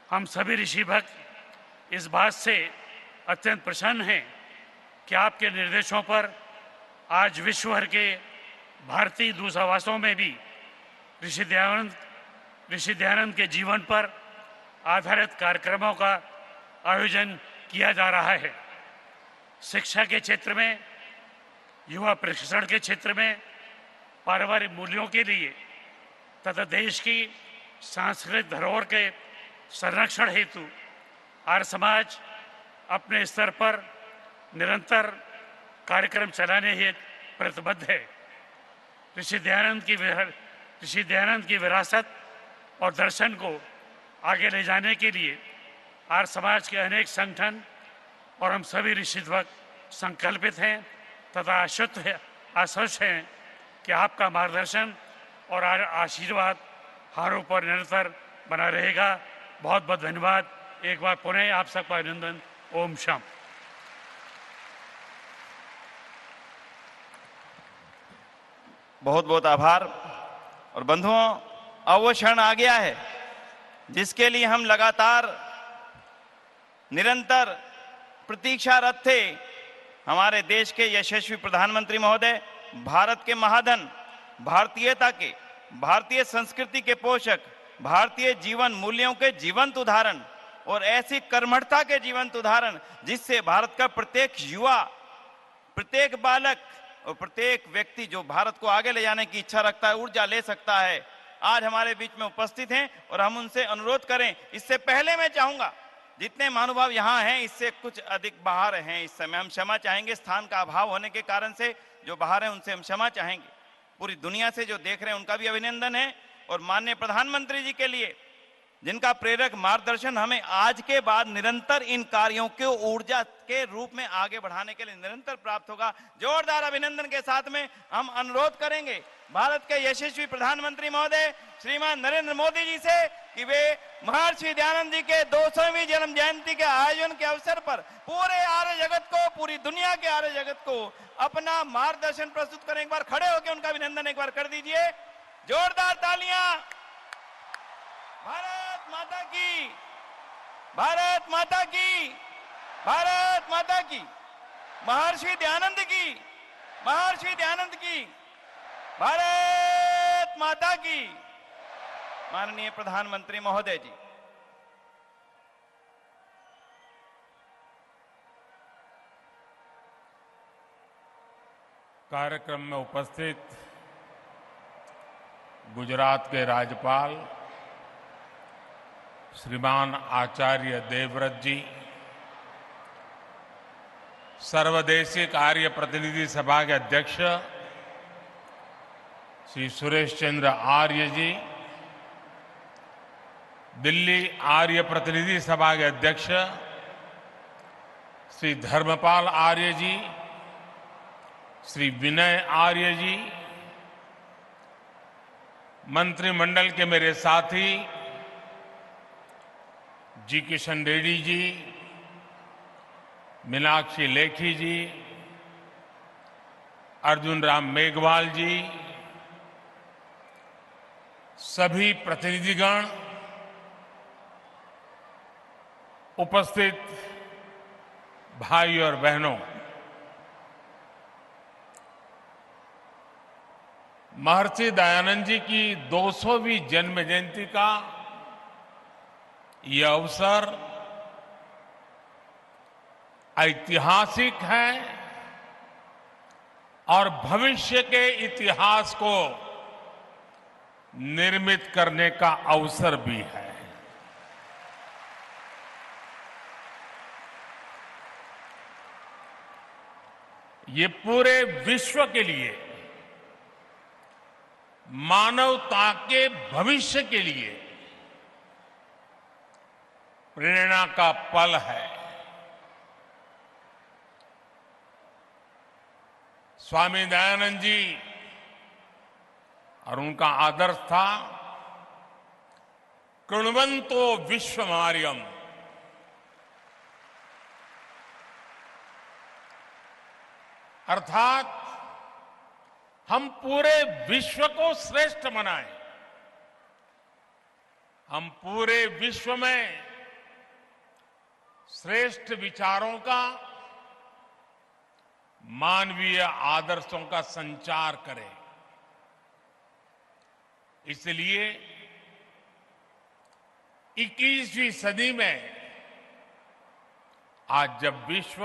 हम सभी ऋषि भक्त इस बात से अत्यंत प्रसन्न हैं कि आपके निर्देशों पर आज विश्व भर के भारतीय दूतावासों में भी ऋषि दयानंद ऋषि दयानंद के जीवन पर आधारित कार्यक्रमों का आयोजन किया जा रहा है। शिक्षा के क्षेत्र में, युवा प्रशिक्षण के क्षेत्र में, पारिवारिक मूल्यों के लिए तथा देश की सांस्कृतिक धरोहर के संरक्षण हेतु आर्य समाज अपने स्तर पर निरंतर कार्यक्रम चलाने हेतु प्रतिबद्ध है। ऋषि दयानंद की विरासत और दर्शन को आगे ले जाने के लिए आर्य समाज के अनेक संगठन और हम सभी ऋषिध्वज संकल्पित हैं तथा आश्वस्त हैं कि आपका मार्गदर्शन और आशीर्वाद हमारे ऊपर निरंतर बना रहेगा। बहुत बहुत धन्यवाद। एक बार पुनः आप सबका अभिनंदन। ओम शाम। बहुत बहुत आभार। और बंधुओं, अब वो क्षण आ गया है जिसके लिए हम लगातार निरंतर प्रतीक्षारत थे। हमारे देश के यशस्वी प्रधानमंत्री महोदय, भारत के महाधन, भारतीयता के, भारतीय संस्कृति के पोषक, भारतीय जीवन मूल्यों के जीवंत उदाहरण और ऐसी कर्मठता के जीवंत उदाहरण जिससे भारत का प्रत्येक युवा, प्रत्येक बालक और प्रत्येक व्यक्ति जो भारत को आगे ले जाने की इच्छा रखता है, ऊर्जा ले सकता है, आज हमारे बीच में उपस्थित हैं और हम उनसे अनुरोध करें। इससे पहले मैं चाहूंगा, जितने महानुभाव यहाँ हैं इससे कुछ अधिक बाहर हैं इस समय, हम क्षमा चाहेंगे स्थान का अभाव होने के कारण से। जो बाहर हैं उनसे हम क्षमा चाहेंगे। पूरी दुनिया से जो देख रहे हैं उनका भी अभिनंदन है। और माननीय प्रधानमंत्री जी के लिए, जिनका प्रेरक मार्गदर्शन हमें आज के बाद निरंतर इन कार्यों को ऊर्जा के रूप में आगे बढ़ाने के लिए निरंतर प्राप्त होगा। जोरदार अभिनंदन के साथ में हम अनुरोध करेंगे भारत के यशस्वी प्रधानमंत्री महोदय श्रीमान नरेंद्र मोदी जी से कि वे महर्षि दयानंद जी के 200वीं जन्म जयंती के आयोजन के अवसर पर पूरे आर्य जगत को, पूरी दुनिया के आर्य जगत को अपना मार्गदर्शन प्रस्तुत करें। एक बार खड़े होकर उनका अभिनंदन एक बार कर दीजिए। जोरदार तालियां। भारत माता की, भारत माता की, भारत माता की। महर्षि दयानंद की, महर्षि दयानंद की, भारत माता की। माननीय प्रधानमंत्री महोदय जी। कार्यक्रम में उपस्थित गुजरात के राज्यपाल श्रीमान आचार्य देवव्रत जी, सर्वदेशीय आर्य प्रतिनिधि सभा के अध्यक्ष श्री सुरेश चंद्र आर्य जी, दिल्ली आर्य प्रतिनिधि सभा के अध्यक्ष श्री धर्मपाल आर्य जी, श्री विनय आर्य जी, मंत्रिमंडल के मेरे साथी जी किशन रेड्डी जी, मीनाक्षी लेखी जी, अर्जुन राम मेघवाल जी, सभी प्रतिनिधिगण, उपस्थित भाई और बहनों, महर्षि दयानंद जी की 200वीं जन्म जयंती का यह अवसर ऐतिहासिक है और भविष्य के इतिहास को निर्मित करने का अवसर भी है। ये पूरे विश्व के लिए, मानवता के भविष्य के लिए प्रेरणा का पल है। स्वामी दयानंद जी और उनका आदर्श था कृण्वन्तो विश्वमार्यम, अर्थात हम पूरे विश्व को श्रेष्ठ बनाएं, हम पूरे विश्व में श्रेष्ठ विचारों का, मानवीय आदर्शों का संचार करें। इसलिए 21वीं सदी में आज जब विश्व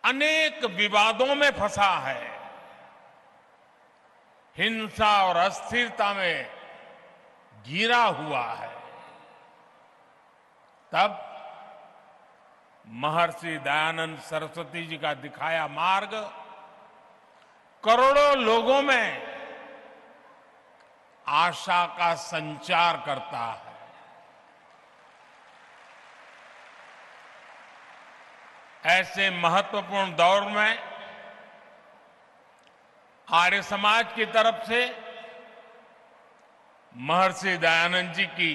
अनेक विवादों में फंसा है, हिंसा और अस्थिरता में घिरा हुआ है, तब महर्षि दयानंद सरस्वती जी का दिखाया मार्ग करोड़ों लोगों में आशा का संचार करता है। ऐसे महत्वपूर्ण दौर में आर्य समाज की तरफ से महर्षि दयानंद जी की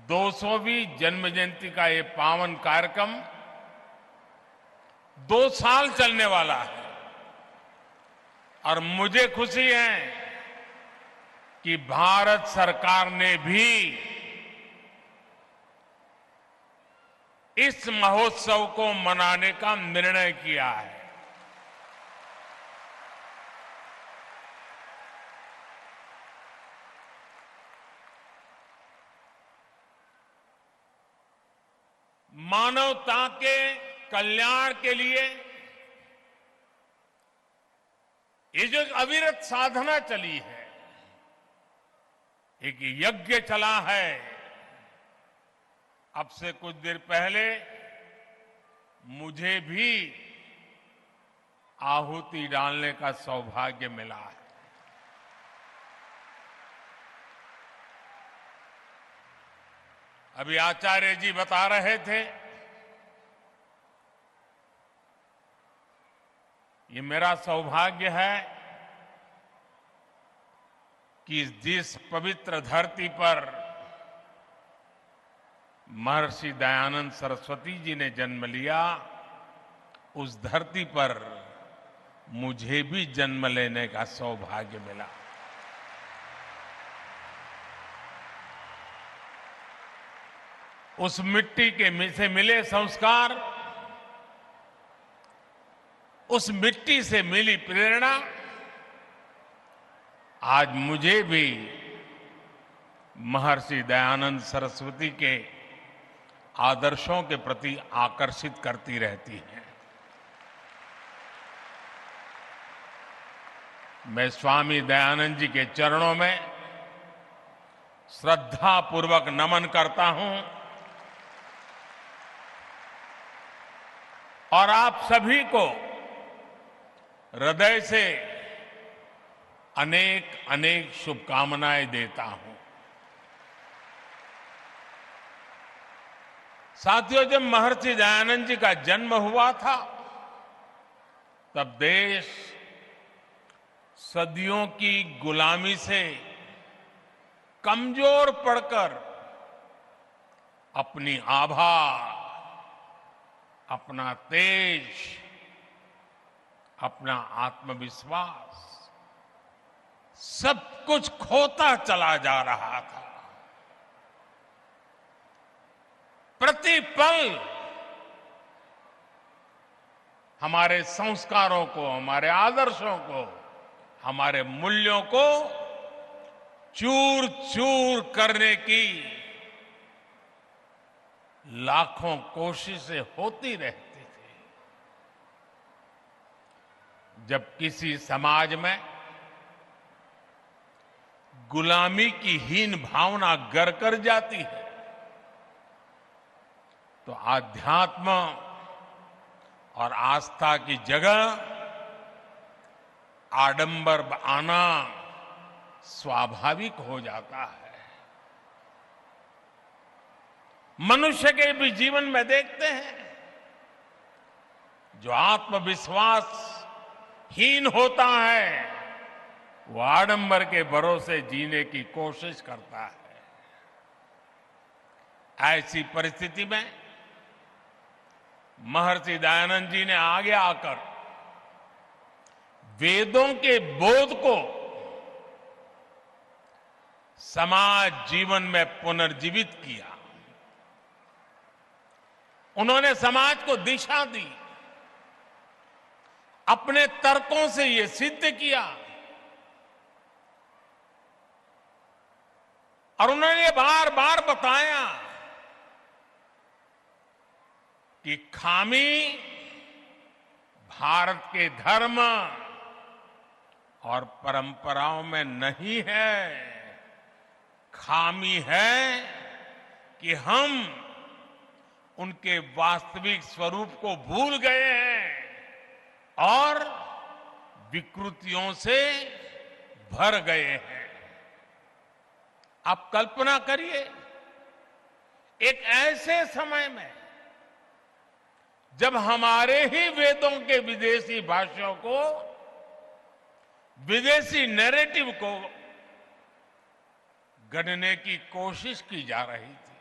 200वीं जन्म जयंती का ये पावन कार्यक्रम 2 साल चलने वाला है और मुझे खुशी है कि भारत सरकार ने भी इस महोत्सव को मनाने का निर्णय किया है। मानवता के कल्याण के लिए ये जो एक अविरत साधना चली है, एक यज्ञ चला है। अब से कुछ देर पहले मुझे भी आहुति डालने का सौभाग्य मिला है। अभी आचार्य जी बता रहे थे, ये मेरा सौभाग्य है कि जिस पवित्र धरती पर महर्षि दयानंद सरस्वती जी ने जन्म लिया, उस धरती पर मुझे भी जन्म लेने का सौभाग्य मिला। उस मिट्टी के से मिले संस्कार, उस मिट्टी से मिली प्रेरणा आज मुझे भी महर्षि दयानंद सरस्वती के आदर्शों के प्रति आकर्षित करती रहती है। मैं स्वामी दयानंद जी के चरणों में श्रद्धा पूर्वक नमन करता हूं और आप सभी को हृदय से अनेक अनेक शुभकामनाएं देता हूं। साथियों, जब महर्षि दयानंद जी का जन्म हुआ था, तब देश सदियों की गुलामी से कमजोर पड़कर अपनी आभा, अपना तेज, अपना आत्मविश्वास सब कुछ खोता चला जा रहा था। प्रति पल हमारे संस्कारों को, हमारे आदर्शों को, हमारे मूल्यों को चूर चूर करने की लाखों कोशिशें होती रहती थी। जब किसी समाज में गुलामी की हीन भावना गर कर जाती है, तो आध्यात्म और आस्था की जगह आडंबर आना स्वाभाविक हो जाता है। मनुष्य के भी जीवन में देखते हैं, जो आत्मविश्वास हीन होता है, वो आडंबर के भरोसे जीने की कोशिश करता है। ऐसी परिस्थिति में महर्षि दयानंद जी ने आगे आकर वेदों के बोध को समाज जीवन में पुनर्जीवित किया। उन्होंने समाज को दिशा दी, अपने तर्कों से यह सिद्ध किया और उन्होंने बार बार बताया कि खामी भारत के धर्म और परंपराओं में नहीं है, खामी है कि हम उनके वास्तविक स्वरूप को भूल गए हैं और विकृतियों से भर गए हैं। आप कल्पना करिए, एक ऐसे समय में जब हमारे ही वेदों के विदेशी भाषाओं को, विदेशी नैरेटिव को गढ़ने की कोशिश की जा रही थी,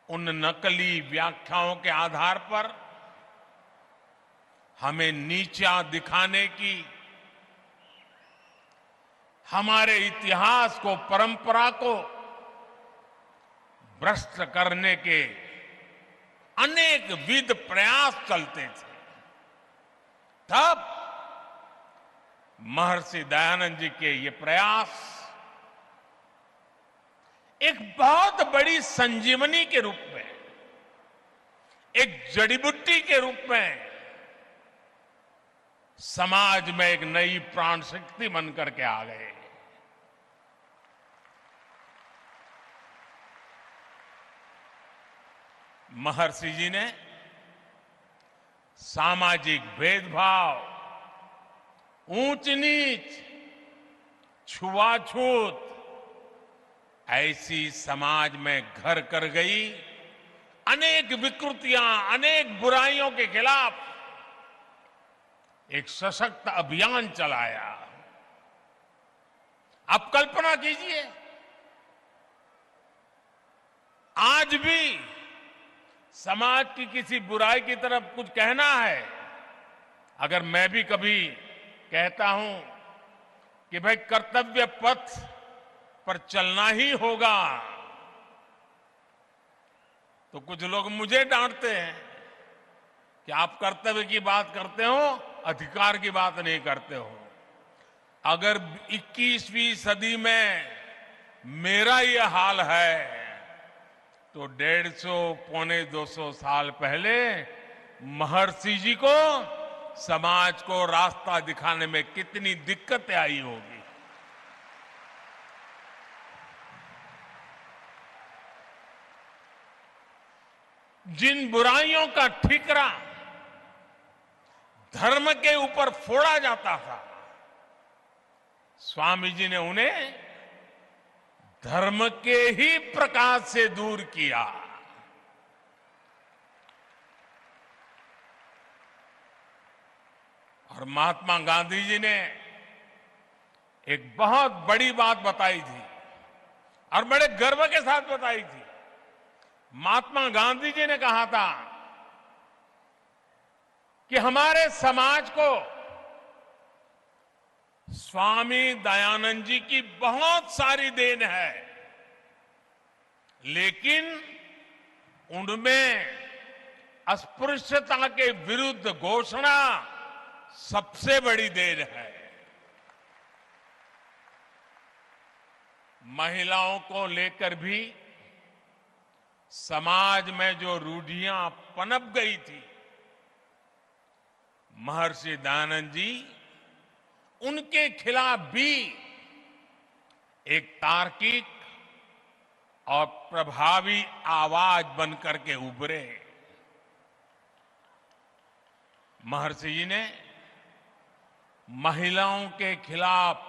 उन नकली व्याख्याओं के आधार पर हमें नीचा दिखाने की, हमारे इतिहास को, परंपरा को भ्रष्ट करने के अनेक विध प्रयास चलते थे। तब महर्षि दयानंद जी के ये प्रयास एक बहुत बड़ी संजीवनी के रूप में, एक जड़ी बूटी के रूप में समाज में एक नई प्राण शक्ति बन करके आ गए। महर्षि जी ने सामाजिक भेदभाव, ऊंच नीच, छुआछूत ऐसी समाज में घर कर गई अनेक विकृतियां, अनेक बुराइयों के खिलाफ एक सशक्त अभियान चलाया। आप कल्पना कीजिए, आज भी समाज की किसी बुराई की तरफ कुछ कहना है, अगर मैं भी कभी कहता हूं कि भाई कर्तव्य पथ पर चलना ही होगा, तो कुछ लोग मुझे डांटते हैं कि आप कर्तव्य की बात करते हो, अधिकार की बात नहीं करते हो। अगर 21वीं सदी में मेरा यह हाल है तो 150 पौने 200 साल पहले महर्षि जी को समाज को रास्ता दिखाने में कितनी दिक्कतें आई होगी। जिन बुराइयों का ठीकरा धर्म के ऊपर फोड़ा जाता था, स्वामी जी ने उन्हें धर्म के ही प्रकाश से दूर किया। और महात्मा गांधी जी ने एक बहुत बड़ी बात बताई थी और बड़े गर्व के साथ बताई थी। महात्मा गांधी जी ने कहा था कि हमारे समाज को स्वामी दयानंद जी की बहुत सारी देन है, लेकिन उनमें अस्पृश्यता के विरुद्ध घोषणा सबसे बड़ी देन है। महिलाओं को लेकर भी समाज में जो रूढ़ियां पनप गई थी, महर्षि दयानंद जी उनके खिलाफ भी एक तार्किक और प्रभावी आवाज बनकर के उभरे। महर्षि जी ने महिलाओं के खिलाफ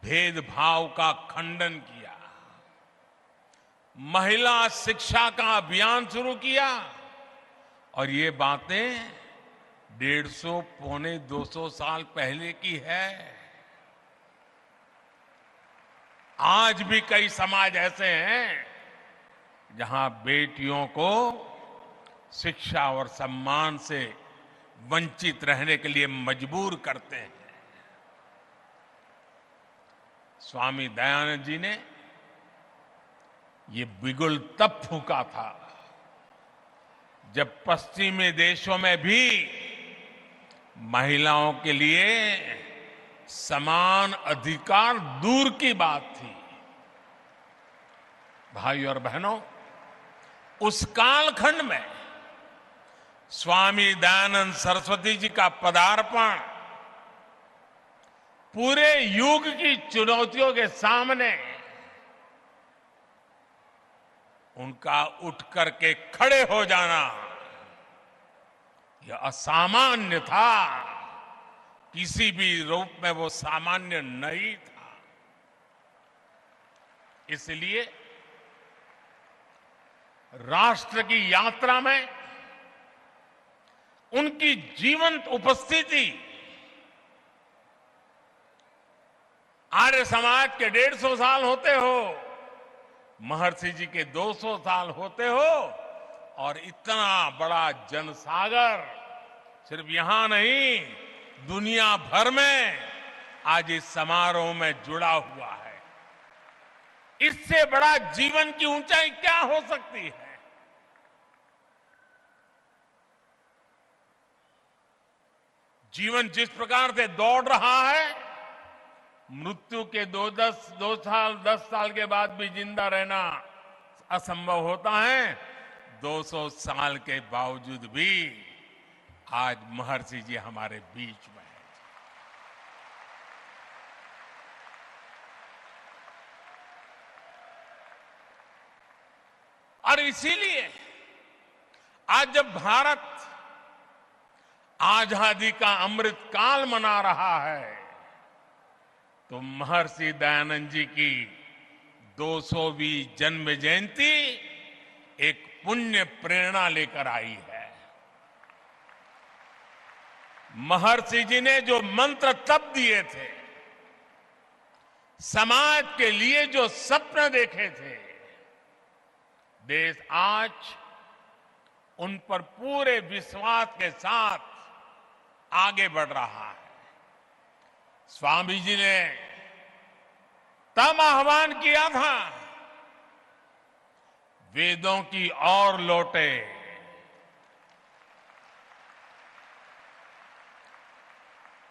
भेदभाव का खंडन किया, महिला शिक्षा का अभियान शुरू किया, और ये बातें 150 पौने 200 साल पहले की है। आज भी कई समाज ऐसे हैं जहां बेटियों को शिक्षा और सम्मान से वंचित रहने के लिए मजबूर करते हैं। स्वामी दयानंद जी ने ये बिगुल तब फूंका था जब पश्चिमी देशों में भी महिलाओं के लिए समान अधिकार दूर की बात थी। भाई और बहनों, उस कालखंड में स्वामी दयानंद सरस्वती जी का पदार्पण पूरे युग की चुनौतियों के सामने उनका उठ करके खड़े हो जाना यह असामान्य था। किसी भी रूप में वो सामान्य नहीं था। इसलिए राष्ट्र की यात्रा में उनकी जीवंत उपस्थिति, आर्य समाज के 150 साल होते हो, महर्षि जी के 200 साल होते हो, और इतना बड़ा जनसागर सिर्फ यहां नहीं, दुनिया भर में आज इस समारोह में जुड़ा हुआ है। इससे बड़ा जीवन की ऊंचाई क्या हो सकती है? जीवन जिस प्रकार से दौड़ रहा है, मृत्यु के 10 साल के बाद भी जिंदा रहना असंभव होता है। 200 साल के बावजूद भी आज महर्षि जी हमारे बीच में हैं। और इसीलिए आज जब भारत आजादी का अमृत काल मना रहा है, तो महर्षि दयानंद जी की 200वीं जन्म जयंती एक पुण्य प्रेरणा लेकर आई है। महर्षि जी ने जो मंत्र तप दिए थे, समाज के लिए जो सपने देखे थे, देश आज उन पर पूरे विश्वास के साथ आगे बढ़ रहा है। स्वामी जी ने तब आह्वान किया था, वेदों की ओर लौटे।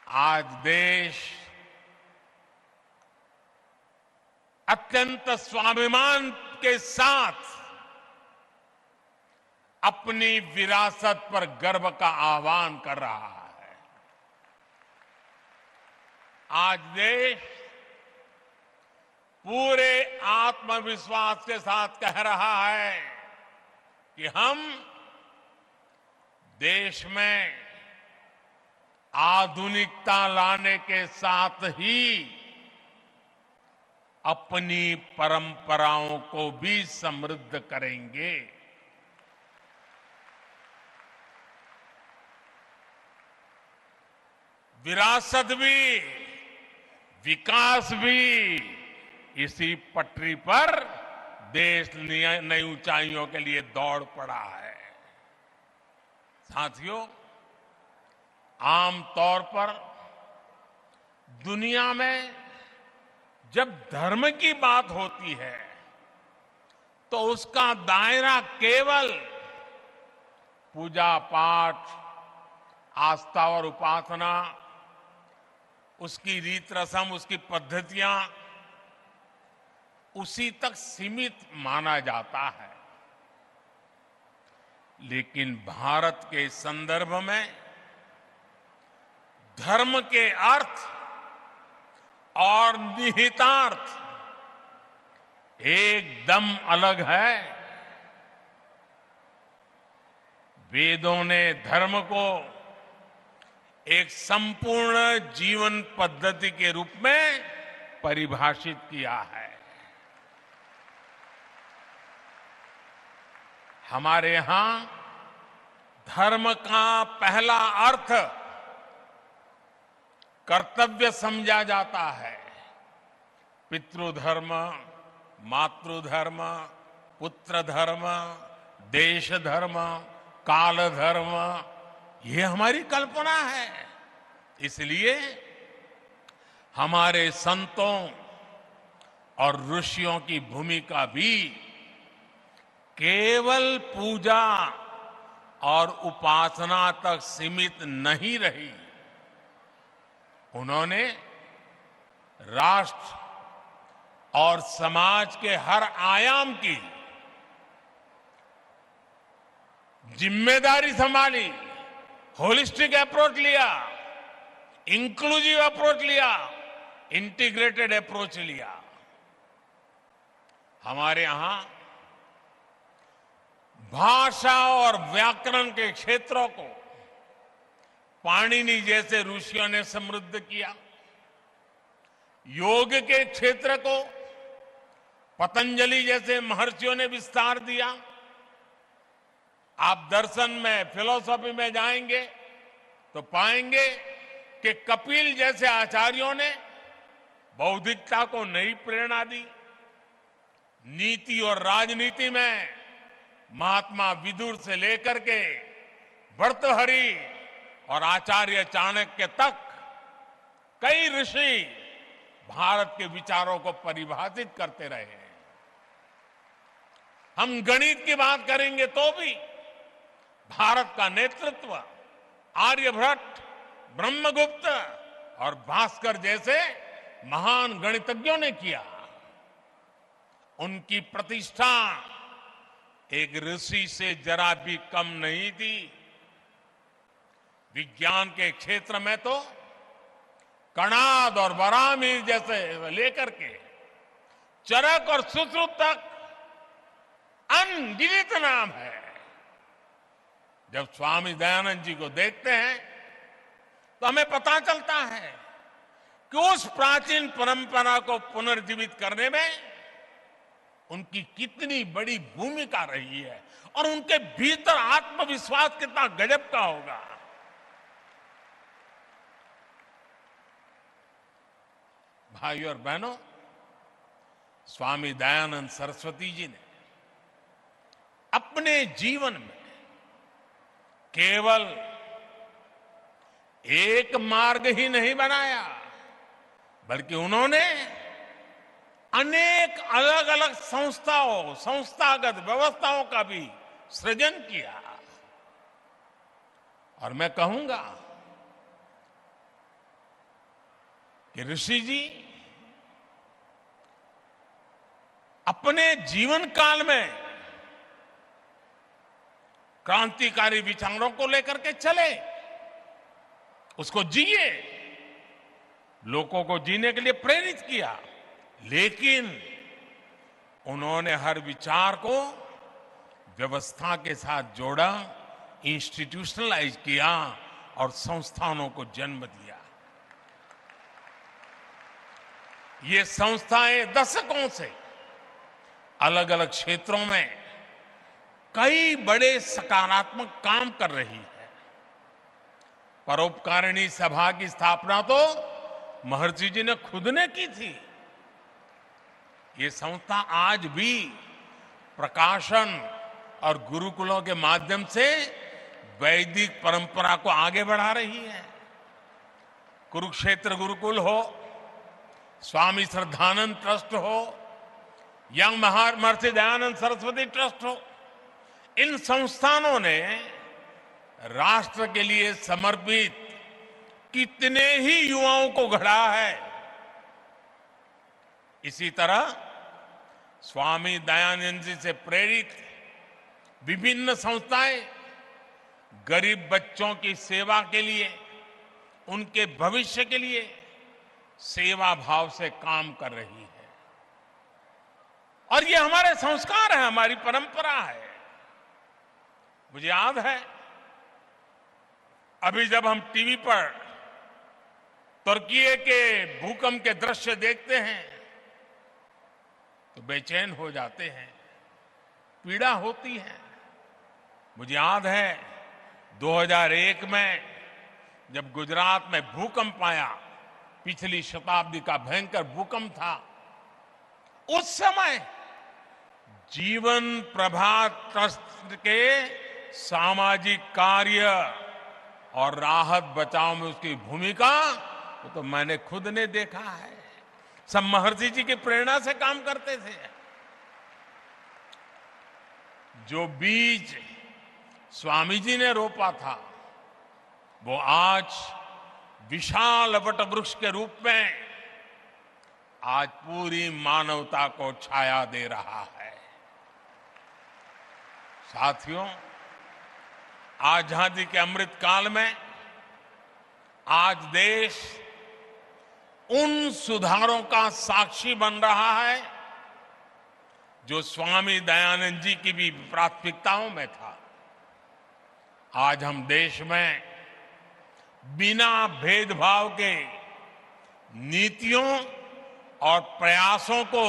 आज देश अत्यंत स्वाभिमान के साथ अपनी विरासत पर गर्व का आह्वान कर रहा है। आज देश पूरे आत्मविश्वास के साथ कह रहा है कि हम देश में आधुनिकता लाने के साथ ही अपनी परंपराओं को भी समृद्ध करेंगे। विरासत भी, विकास भी इसी पटरी पर देश नई ऊंचाइयों के लिए दौड़ पड़ा है। साथियों, आमतौर पर दुनिया में जब धर्म की बात होती है तो उसका दायरा केवल पूजा पाठ, आस्था और उपासना, उसकी रीत रस्म, उसकी पद्धतियां, उसी तक सीमित माना जाता है। लेकिन भारत के संदर्भ में धर्म के अर्थ और निहितार्थ एकदम अलग है। वेदों ने धर्म को एक संपूर्ण जीवन पद्धति के रूप में परिभाषित किया है। हमारे यहां धर्म का पहला अर्थ कर्तव्य समझा जाता है। पितृधर्म, मातृधर्म, पुत्र धर्म, देश धर्म, काल धर्म, ये हमारी कल्पना है। इसलिए हमारे संतों और ऋषियों की भूमिका भी केवल पूजा और उपासना तक सीमित नहीं रही। उन्होंने राष्ट्र और समाज के हर आयाम की जिम्मेदारी संभाली, होलिस्टिक अप्रोच लिया, इंक्लूसिव अप्रोच लिया, इंटीग्रेटेड अप्रोच लिया। हमारे यहां भाषा और व्याकरण के क्षेत्रों को पाणिनि जैसे ऋषियों ने समृद्ध किया, योग के क्षेत्र को पतंजलि जैसे महर्षियों ने विस्तार दिया। आप दर्शन में, फिलॉसफी में जाएंगे तो पाएंगे कि कपिल जैसे आचार्यों ने बौद्धिकता को नई प्रेरणा दी। नीति और राजनीति में महात्मा विदुर से लेकर के भर्तृहरि और आचार्य चाणक्य तक कई ऋषि भारत के विचारों को परिभाषित करते रहे हैं। हम गणित की बात करेंगे तो भी भारत का नेतृत्व आर्यभट्ट, ब्रह्मगुप्त और भास्कर जैसे महान गणितज्ञों ने किया। उनकी प्रतिष्ठा एक ऋषि से जरा भी कम नहीं थी। विज्ञान के क्षेत्र में तो कणाद और बरामीर जैसे लेकर के चरक और सुश्रुत तक अनगिनत नाम है। जब स्वामी दयानंद जी को देखते हैं तो हमें पता चलता है कि उस प्राचीन परंपरा को पुनर्जीवित करने में उनकी कितनी बड़ी भूमिका रही है और उनके भीतर आत्मविश्वास कितना गजब का होगा। भाइयों और बहनों, स्वामी दयानंद सरस्वती जी ने अपने जीवन में केवल एक मार्ग ही नहीं बनाया, बल्कि उन्होंने अनेक अलग अलग संस्थाओं, संस्थागत व्यवस्थाओं का भी सृजन किया। और मैं कहूंगा कि ऋषि जी अपने जीवन काल में क्रांतिकारी विचारों को लेकर के चले, उसको जिए, लोगों को जीने के लिए प्रेरित किया, लेकिन उन्होंने हर विचार को व्यवस्था के साथ जोड़ा, इंस्टीट्यूशनलाइज किया और संस्थानों को जन्म दिया। ये संस्थाएं दशकों से अलग अलग क्षेत्रों में कई बड़े सकारात्मक काम कर रही है। परोपकारिणी सभा की स्थापना तो महर्षि जी ने खुद ने की थी। ये संस्था आज भी प्रकाशन और गुरुकुलों के माध्यम से वैदिक परंपरा को आगे बढ़ा रही है। कुरुक्षेत्र गुरुकुल हो, स्वामी श्रद्धानंद ट्रस्ट हो या महर्षि दयानंद सरस्वती ट्रस्ट हो, इन संस्थानों ने राष्ट्र के लिए समर्पित कितने ही युवाओं को गढ़ा है। इसी तरह स्वामी दयानंद जी से प्रेरित विभिन्न संस्थाएं गरीब बच्चों की सेवा के लिए, उनके भविष्य के लिए सेवा भाव से काम कर रही है। और ये हमारे संस्कार है, हमारी परंपरा है। मुझे याद है अभी जब हम टीवी पर तुर्की के भूकंप के दृश्य देखते हैं तो बेचैन हो जाते हैं, पीड़ा होती है। मुझे याद है 2001 में जब गुजरात में भूकंप आया, पिछली शताब्दी का भयंकर भूकंप था, उस समय जीवन प्रभात ट्रस्ट के सामाजिक कार्य और राहत बचाव में उसकी भूमिका तो मैंने खुद ने देखा है। सब महर्षि जी की प्रेरणा से काम करते थे। जो बीज स्वामी जी ने रोपा था वो आज विशाल वट वृक्ष के रूप में आज पूरी मानवता को छाया दे रहा है। साथियों, आजादी के अमृत काल में आज देश उन सुधारों का साक्षी बन रहा है जो स्वामी दयानंद जी की भी प्राथमिकताओं में था। आज हम देश में बिना भेदभाव के नीतियों और प्रयासों को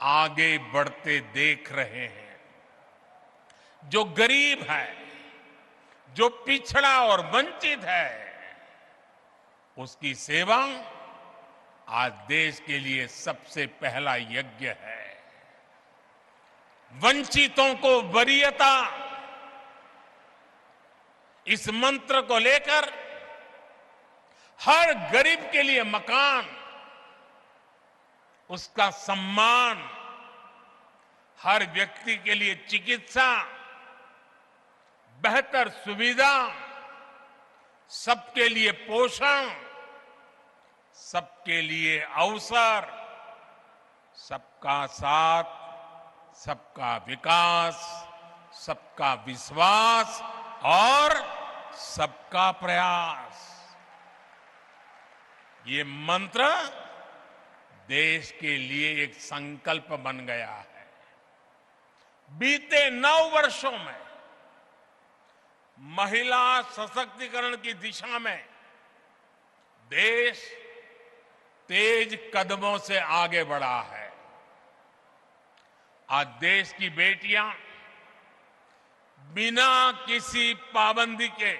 आगे बढ़ते देख रहे हैं। जो गरीब है, जो पिछड़ा और वंचित है, उसकी सेवा आज देश के लिए सबसे पहला यज्ञ है। वंचितों को वरीयता, इस मंत्र को लेकर हर गरीब के लिए मकान, उसका सम्मान, हर व्यक्ति के लिए चिकित्सा, बेहतर सुविधा, सबके लिए पोषण, सबके लिए अवसर, सबका साथ, सबका विकास, सबका विश्वास और सबका प्रयास, ये मंत्र देश के लिए एक संकल्प बन गया है। बीते 9 वर्षों में महिला सशक्तिकरण की दिशा में देश तेज कदमों से आगे बढ़ा है। आज देश की बेटियां बिना किसी पाबंदी के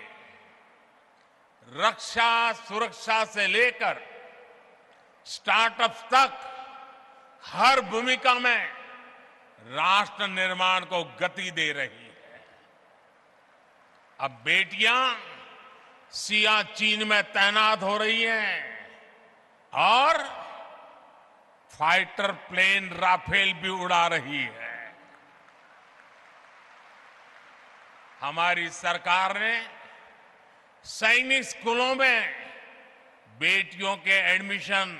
रक्षा सुरक्षा से लेकर स्टार्टअप तक हर भूमिका में राष्ट्र निर्माण को गति दे रही है। अब बेटियां सियाचिन में तैनात हो रही हैं और फाइटर प्लेन राफेल भी उड़ा रही है। हमारी सरकार ने सैनिक स्कूलों में बेटियों के एडमिशन,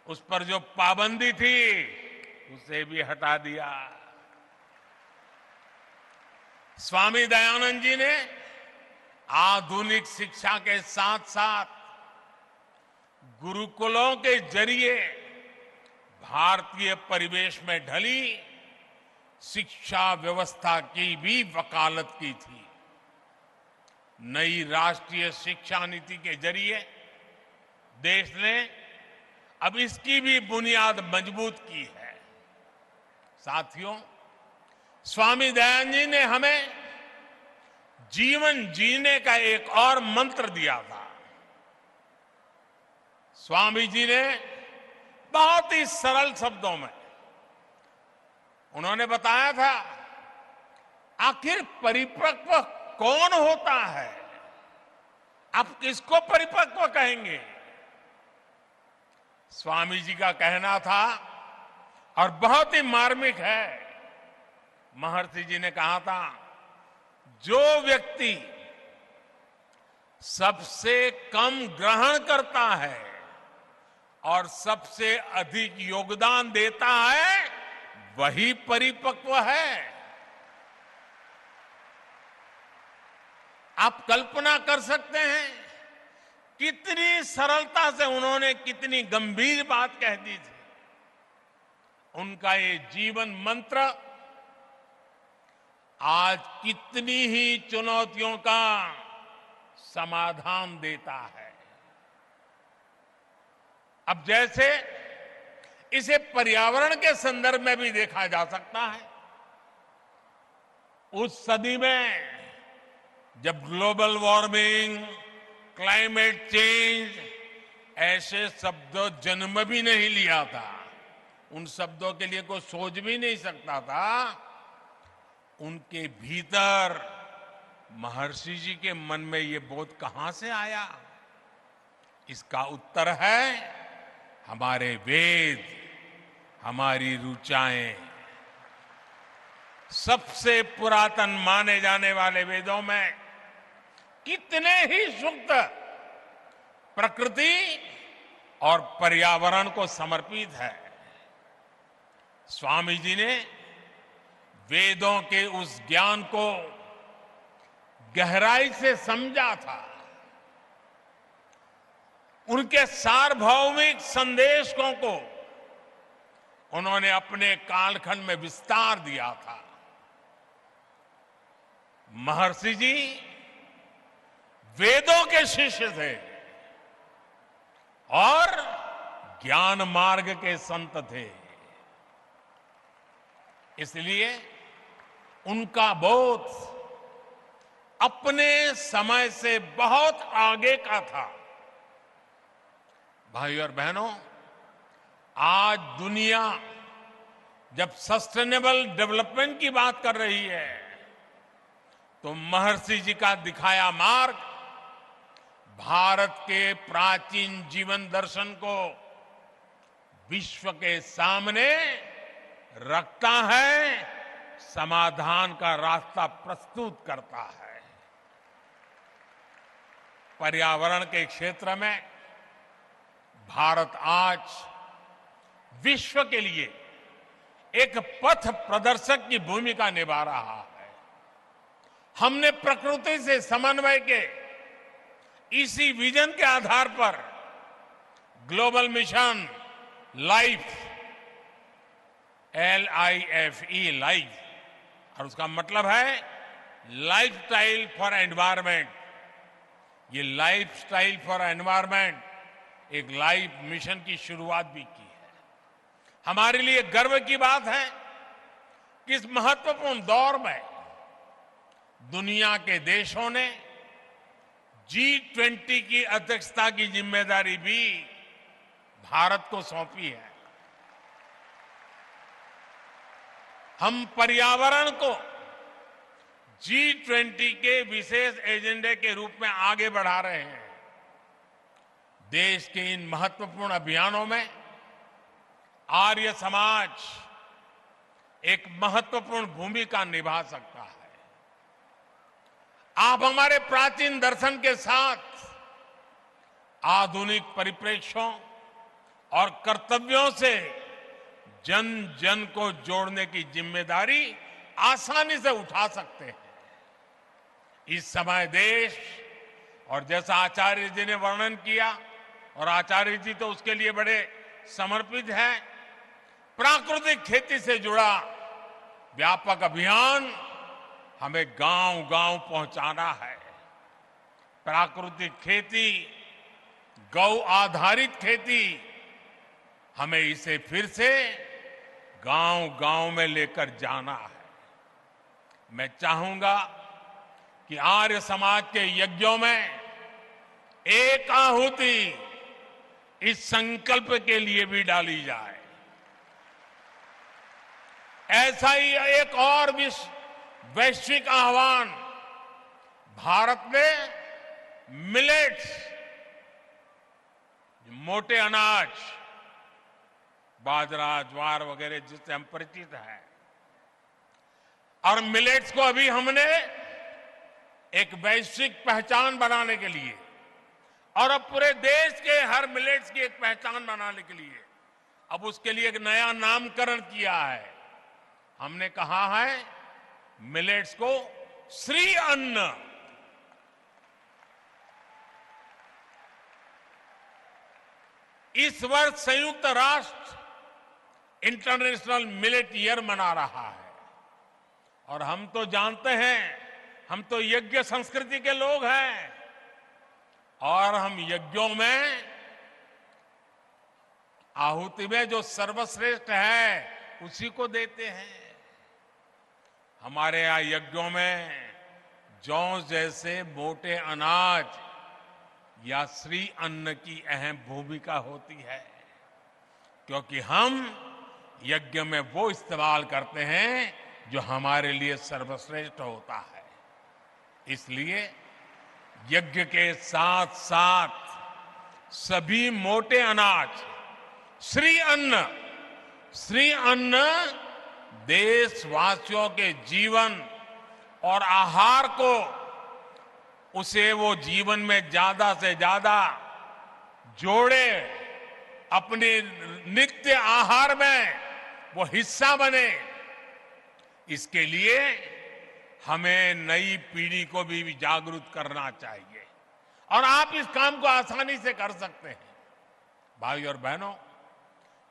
उस पर जो पाबंदी थी उसे भी हटा दिया। स्वामी दयानंद जी ने आधुनिक शिक्षा के साथ साथ गुरुकुलों के जरिए भारतीय परिवेश में ढली शिक्षा व्यवस्था की भी वकालत की थी। नई राष्ट्रीय शिक्षा नीति के जरिए देश ने अब इसकी भी बुनियाद मजबूत की है। साथियों, स्वामी दयानंद जी ने हमें जीवन जीने का एक और मंत्र दिया था। स्वामी जी ने बहुत ही सरल शब्दों में उन्होंने बताया था, आखिर परिपक्व कौन होता है? आप किसको परिपक्व कहेंगे? स्वामी जी का कहना था और बहुत ही मार्मिक है। महर्षि जी ने कहा था, जो व्यक्ति सबसे कम ग्रहण करता है और सबसे अधिक योगदान देता है, वही परिपक्व है। आप कल्पना कर सकते हैं कितनी सरलता से उन्होंने कितनी गंभीर बात कह दी थी। उनका ये जीवन मंत्र आज कितनी ही चुनौतियों का समाधान देता है। अब जैसे इसे पर्यावरण के संदर्भ में भी देखा जा सकता है। उस सदी में जब ग्लोबल वार्मिंग, क्लाइमेट चेंज ऐसे शब्द जन्म भी नहीं लिया था, उन शब्दों के लिए कोई सोच भी नहीं सकता था, उनके भीतर महर्षि जी के मन में ये बोध कहां से आया? इसका उत्तर है हमारे वेद, हमारी ऋचाएं। सबसे पुरातन माने जाने वाले वेदों में कितने ही सूक्त प्रकृति और पर्यावरण को समर्पित है। स्वामी जी ने वेदों के उस ज्ञान को गहराई से समझा था। उनके सार्वभौमिक संदेशों को उन्होंने अपने कालखंड में विस्तार दिया था। महर्षि जी वेदों के शिष्य थे और ज्ञान मार्ग के संत थे। इसलिए उनका बोध अपने समय से बहुत आगे का था। भाई और बहनों, आज दुनिया जब सस्टेनेबल डेवलपमेंट की बात कर रही है तो महर्षि जी का दिखाया मार्ग भारत के प्राचीन जीवन दर्शन को विश्व के सामने रखता है, समाधान का रास्ता प्रस्तुत करता है। पर्यावरण के क्षेत्र में भारत आज विश्व के लिए एक पथ प्रदर्शक की भूमिका निभा रहा है। हमने प्रकृति से समन्वय के इसी विजन के आधार पर global mission life, LIFE life, और उसका मतलब है लाइफस्टाइल फॉर एनवायरमेंट। ये लाइफस्टाइल फॉर एनवायरमेंट एक लाइफ मिशन की शुरुआत भी की है। हमारे लिए गर्व की बात है कि इस महत्वपूर्ण दौर में दुनिया के देशों ने G20 की अध्यक्षता की जिम्मेदारी भी भारत को सौंपी है। हम पर्यावरण को G20 के विशेष एजेंडे के रूप में आगे बढ़ा रहे हैं। देश के इन महत्वपूर्ण अभियानों में आर्य समाज एक महत्वपूर्ण भूमिका निभा सकता है। आप हमारे प्राचीन दर्शन के साथ आधुनिक परिप्रेक्ष्यों और कर्तव्यों से जन जन को जोड़ने की जिम्मेदारी आसानी से उठा सकते हैं। इस समय देश, और जैसा आचार्य जी ने वर्णन किया, और आचार्य जी तो उसके लिए बड़े समर्पित हैं, प्राकृतिक खेती से जुड़ा व्यापक अभियान हमें गांव-गांव पहुंचाना है। प्राकृतिक खेती, गौ आधारित खेती, हमें इसे फिर से गांव-गांव में लेकर जाना है। मैं चाहूंगा कि आर्य समाज के यज्ञों में एक आहुति इस संकल्प के लिए भी डाली जाए। ऐसा ही एक और वैश्विक आह्वान भारत में मिलेट्स, मोटे अनाज, बाजरा, ज्वार वगैरह जिससे हम परिचित हैं, और मिलेट्स को अभी हमने एक वैश्विक पहचान बनाने के लिए, और अब पूरे देश के हर मिलेट्स की एक पहचान बनाने के लिए अब उसके लिए एक नया नामकरण किया है। हमने कहा है मिलेट्स को श्री अन्न। इस वर्ष संयुक्त राष्ट्र इंटरनेशनल मिलेट ईयर मना रहा है, और हम तो जानते हैं, हम तो यज्ञ संस्कृति के लोग हैं, और हम यज्ञों में आहुति में जो सर्वश्रेष्ठ है उसी को देते हैं। हमारे यहां यज्ञों में जौ जैसे मोटे अनाज या श्री अन्न की अहम भूमिका होती है, क्योंकि हम यज्ञ में वो इस्तेमाल करते हैं जो हमारे लिए सर्वश्रेष्ठ होता है। इसलिए यज्ञ के साथ साथ सभी मोटे अनाज, श्री अन्न देशवासियों के जीवन और आहार को, उसे वो जीवन में ज्यादा से ज्यादा जोड़े अपने नित्य आहार में वो हिस्सा बने, इसके लिए हमें नई पीढ़ी को भी जागरूक करना चाहिए और आप इस काम को आसानी से कर सकते हैं। भाई और बहनों,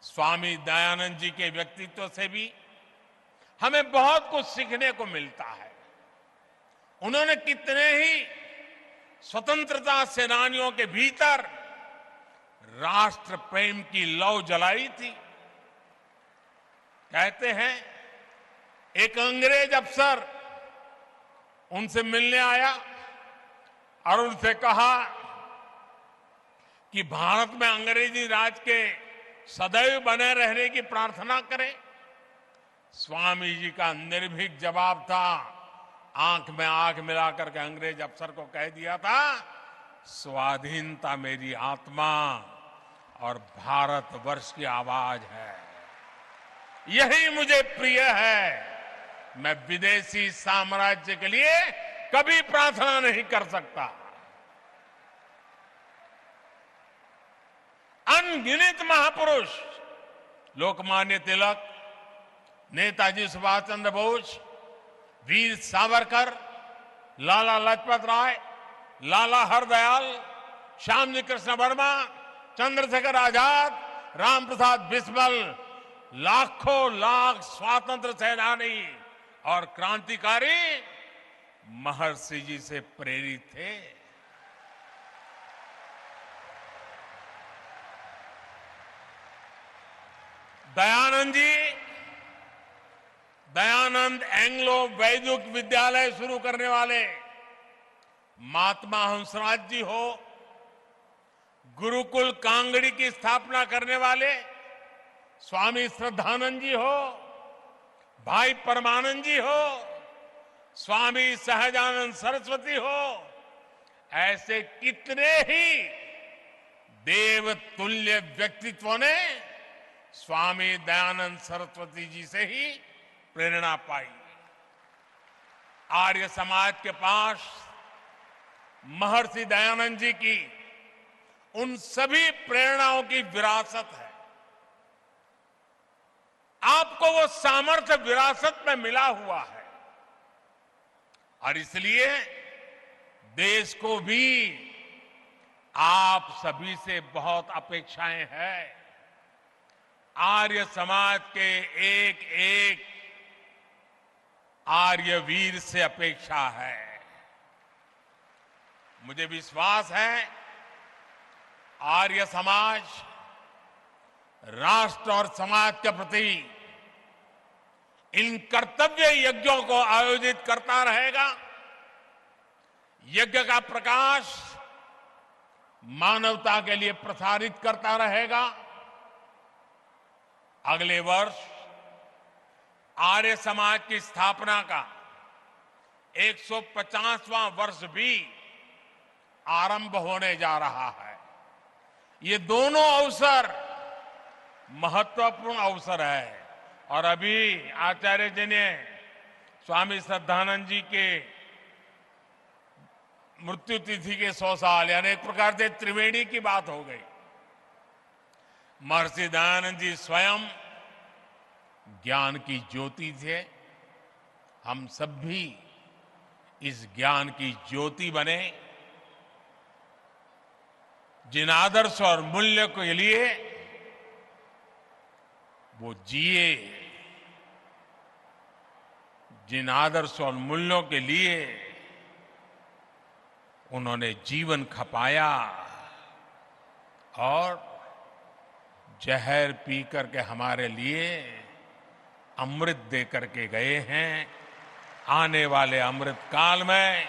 स्वामी दयानंद जी के व्यक्तित्व से भी हमें बहुत कुछ सीखने को मिलता है। उन्होंने कितने ही स्वतंत्रता सेनानियों के भीतर राष्ट्र प्रेम की लौ जलाई थी। कहते हैं एक अंग्रेज अफसर उनसे मिलने आया और उनसे कहा कि भारत में अंग्रेजी राज के सदैव बने रहने की प्रार्थना करें। स्वामी जी का निर्भीक जवाब था, आंख में आंख मिलाकर के अंग्रेज अफसर को कह दिया था, स्वाधीनता मेरी आत्मा और भारतवर्ष की आवाज है, यही मुझे प्रिय है। मैं विदेशी साम्राज्य के लिए कभी प्रार्थना नहीं कर सकता। अनगिनत महापुरुष लोकमान्य तिलक, नेताजी सुभाष चंद्र बोस, वीर सावरकर, लाला लाजपत राय, लाला हरदयाल, श्यामजी कृष्ण वर्मा, चंद्रशेखर आजाद, राम प्रसाद बिस्मिल, लाखों लाख स्वातंत्र सेनानी और क्रांतिकारी महर्षि जी से प्रेरित थे। दयानंद एंग्लो वैदिक विद्यालय शुरू करने वाले महात्मा हंसराज जी हो, गुरुकुल कांगड़ी की स्थापना करने वाले स्वामी श्रद्धानंद जी हो, भाई परमानंद जी हो, स्वामी सहजानंद सरस्वती हो, ऐसे कितने ही देवतुल्य व्यक्तित्वों ने स्वामी दयानंद सरस्वती जी से ही प्रेरणा पाई। आर्य समाज के पास महर्षि दयानंद जी की उन सभी प्रेरणाओं की विरासत है। आपको वो सामर्थ्य विरासत में मिला हुआ है और इसलिए देश को भी आप सभी से बहुत अपेक्षाएं हैं। आर्य समाज के एक एक आर्य वीर से अपेक्षा है। मुझे विश्वास है आर्य समाज राष्ट्र और समाज के प्रति इन कर्तव्य यज्ञों को आयोजित करता रहेगा। यज्ञ का प्रकाश मानवता के लिए प्रसारित करता रहेगा। अगले वर्ष आर्य समाज की स्थापना का 150वां वर्ष भी आरंभ होने जा रहा है। ये दोनों अवसर महत्वपूर्ण अवसर है और अभी आचार्य जी ने स्वामी श्रद्धानंद जी के मृत्यु तिथि के 100 साल यानी एक प्रकार से त्रिवेणी की बात हो गई। महर्षि दयानंद जी स्वयं ज्ञान की ज्योति थे। हम सब भी इस ज्ञान की ज्योति बने। जिन आदर्श और मूल्य के लिए वो जिए, जिन आदर्श और मूल्यों के लिए उन्होंने जीवन खपाया और जहर पी करके हमारे लिए अमृत दे करके गए हैं। आने वाले अमृत काल में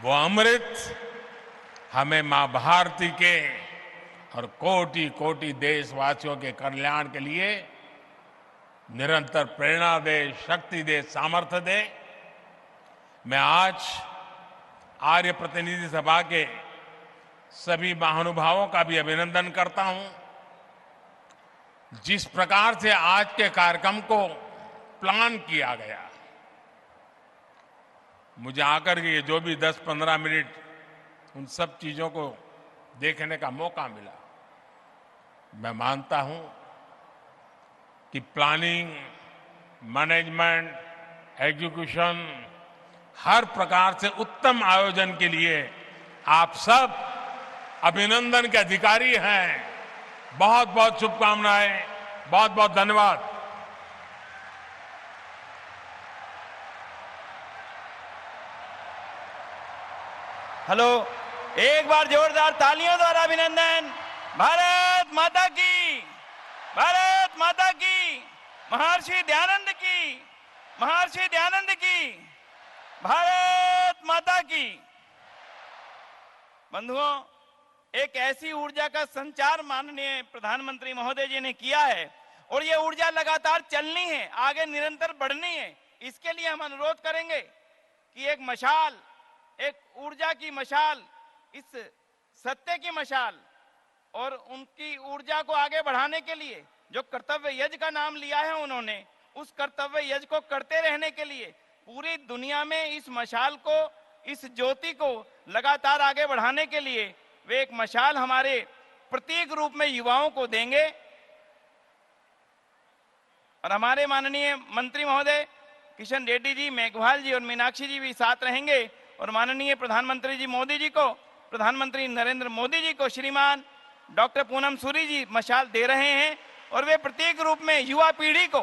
वो अमृत हमें मां भारती के और कोटि कोटि देशवासियों के कल्याण के लिए निरंतर प्रेरणा दे, शक्ति दे, सामर्थ्य दे। मैं आज आर्य प्रतिनिधि सभा के सभी महानुभावों का भी अभिनंदन करता हूं। जिस प्रकार से आज के कार्यक्रम को प्लान किया गया, मुझे आकर के जो भी 10-15 मिनट उन सब चीजों को देखने का मौका मिला, मैं मानता हूं कि प्लानिंग, मैनेजमेंट, एग्जीक्यूशन, हर प्रकार से उत्तम आयोजन के लिए आप सब अभिनंदन के अधिकारी हैं। बहुत बहुत शुभकामनाएं, बहुत बहुत धन्यवाद। हेलो, एक बार जोरदार तालियों द्वारा अभिनंदन। भारत माता की, भारत माता की, महर्षि दयानंद की, महर्षि दयानंद की, भारत माता की। बंधुओं, एक ऐसी ऊर्जा का संचार माननीय प्रधानमंत्री महोदय जी ने किया है और ये ऊर्जा लगातार चलनी है, आगे निरंतर बढ़नी है। इसके लिए हम अनुरोध करेंगे कि एक मशाल, एक ऊर्जा की मशाल, इस सत्य की मशाल और उनकी ऊर्जा को आगे बढ़ाने के लिए जो कर्तव्य यज्ञ का नाम लिया है उन्होंने, उस कर्तव्य यज्ञ को करते रहने के लिए पूरी दुनिया में इस मशाल को, इस ज्योति को लगातार आगे बढ़ाने के लिए वे एक मशाल हमारे प्रतीक रूप में युवाओं को देंगे। और हमारे माननीय मंत्री महोदय किशन रेड्डी जी, मेघवाल जी और मीनाक्षी जी भी साथ रहेंगे और माननीय प्रधानमंत्री जी मोदी जी को, प्रधानमंत्री नरेंद्र मोदी जी को श्रीमान डॉक्टर पूनम सूरी जी मशाल दे रहे हैं और वे प्रतीक रूप में युवा पीढ़ी को,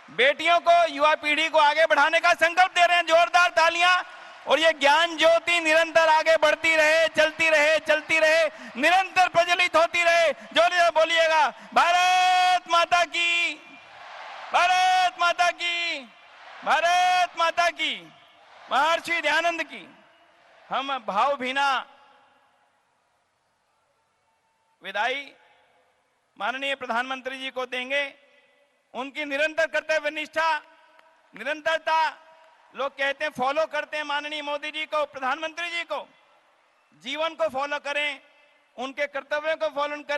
बेटियों को, युवा पीढ़ी को आगे बढ़ाने का संकल्प दे रहे हैं। जोरदार तालियां। और ये ज्ञान ज्योति निरंतर आगे बढ़ती रहे, चलती रहे, चलती रहे, निरंतर प्रज्वलित होती रहे। जो बोलिएगा, भारत माता की, भारत माता की, भारत माता की, महर्षि दयानंद की। हम भावभीना विदाई माननीय प्रधानमंत्री जी को देंगे। उनकी निरंतर कर्तव्य निष्ठा, निरंतरता, लोग कहते हैं फॉलो करते हैं माननीय मोदी जी को, प्रधानमंत्री जी को, जीवन को फॉलो करें, उनके कर्तव्यों को फॉलो करें।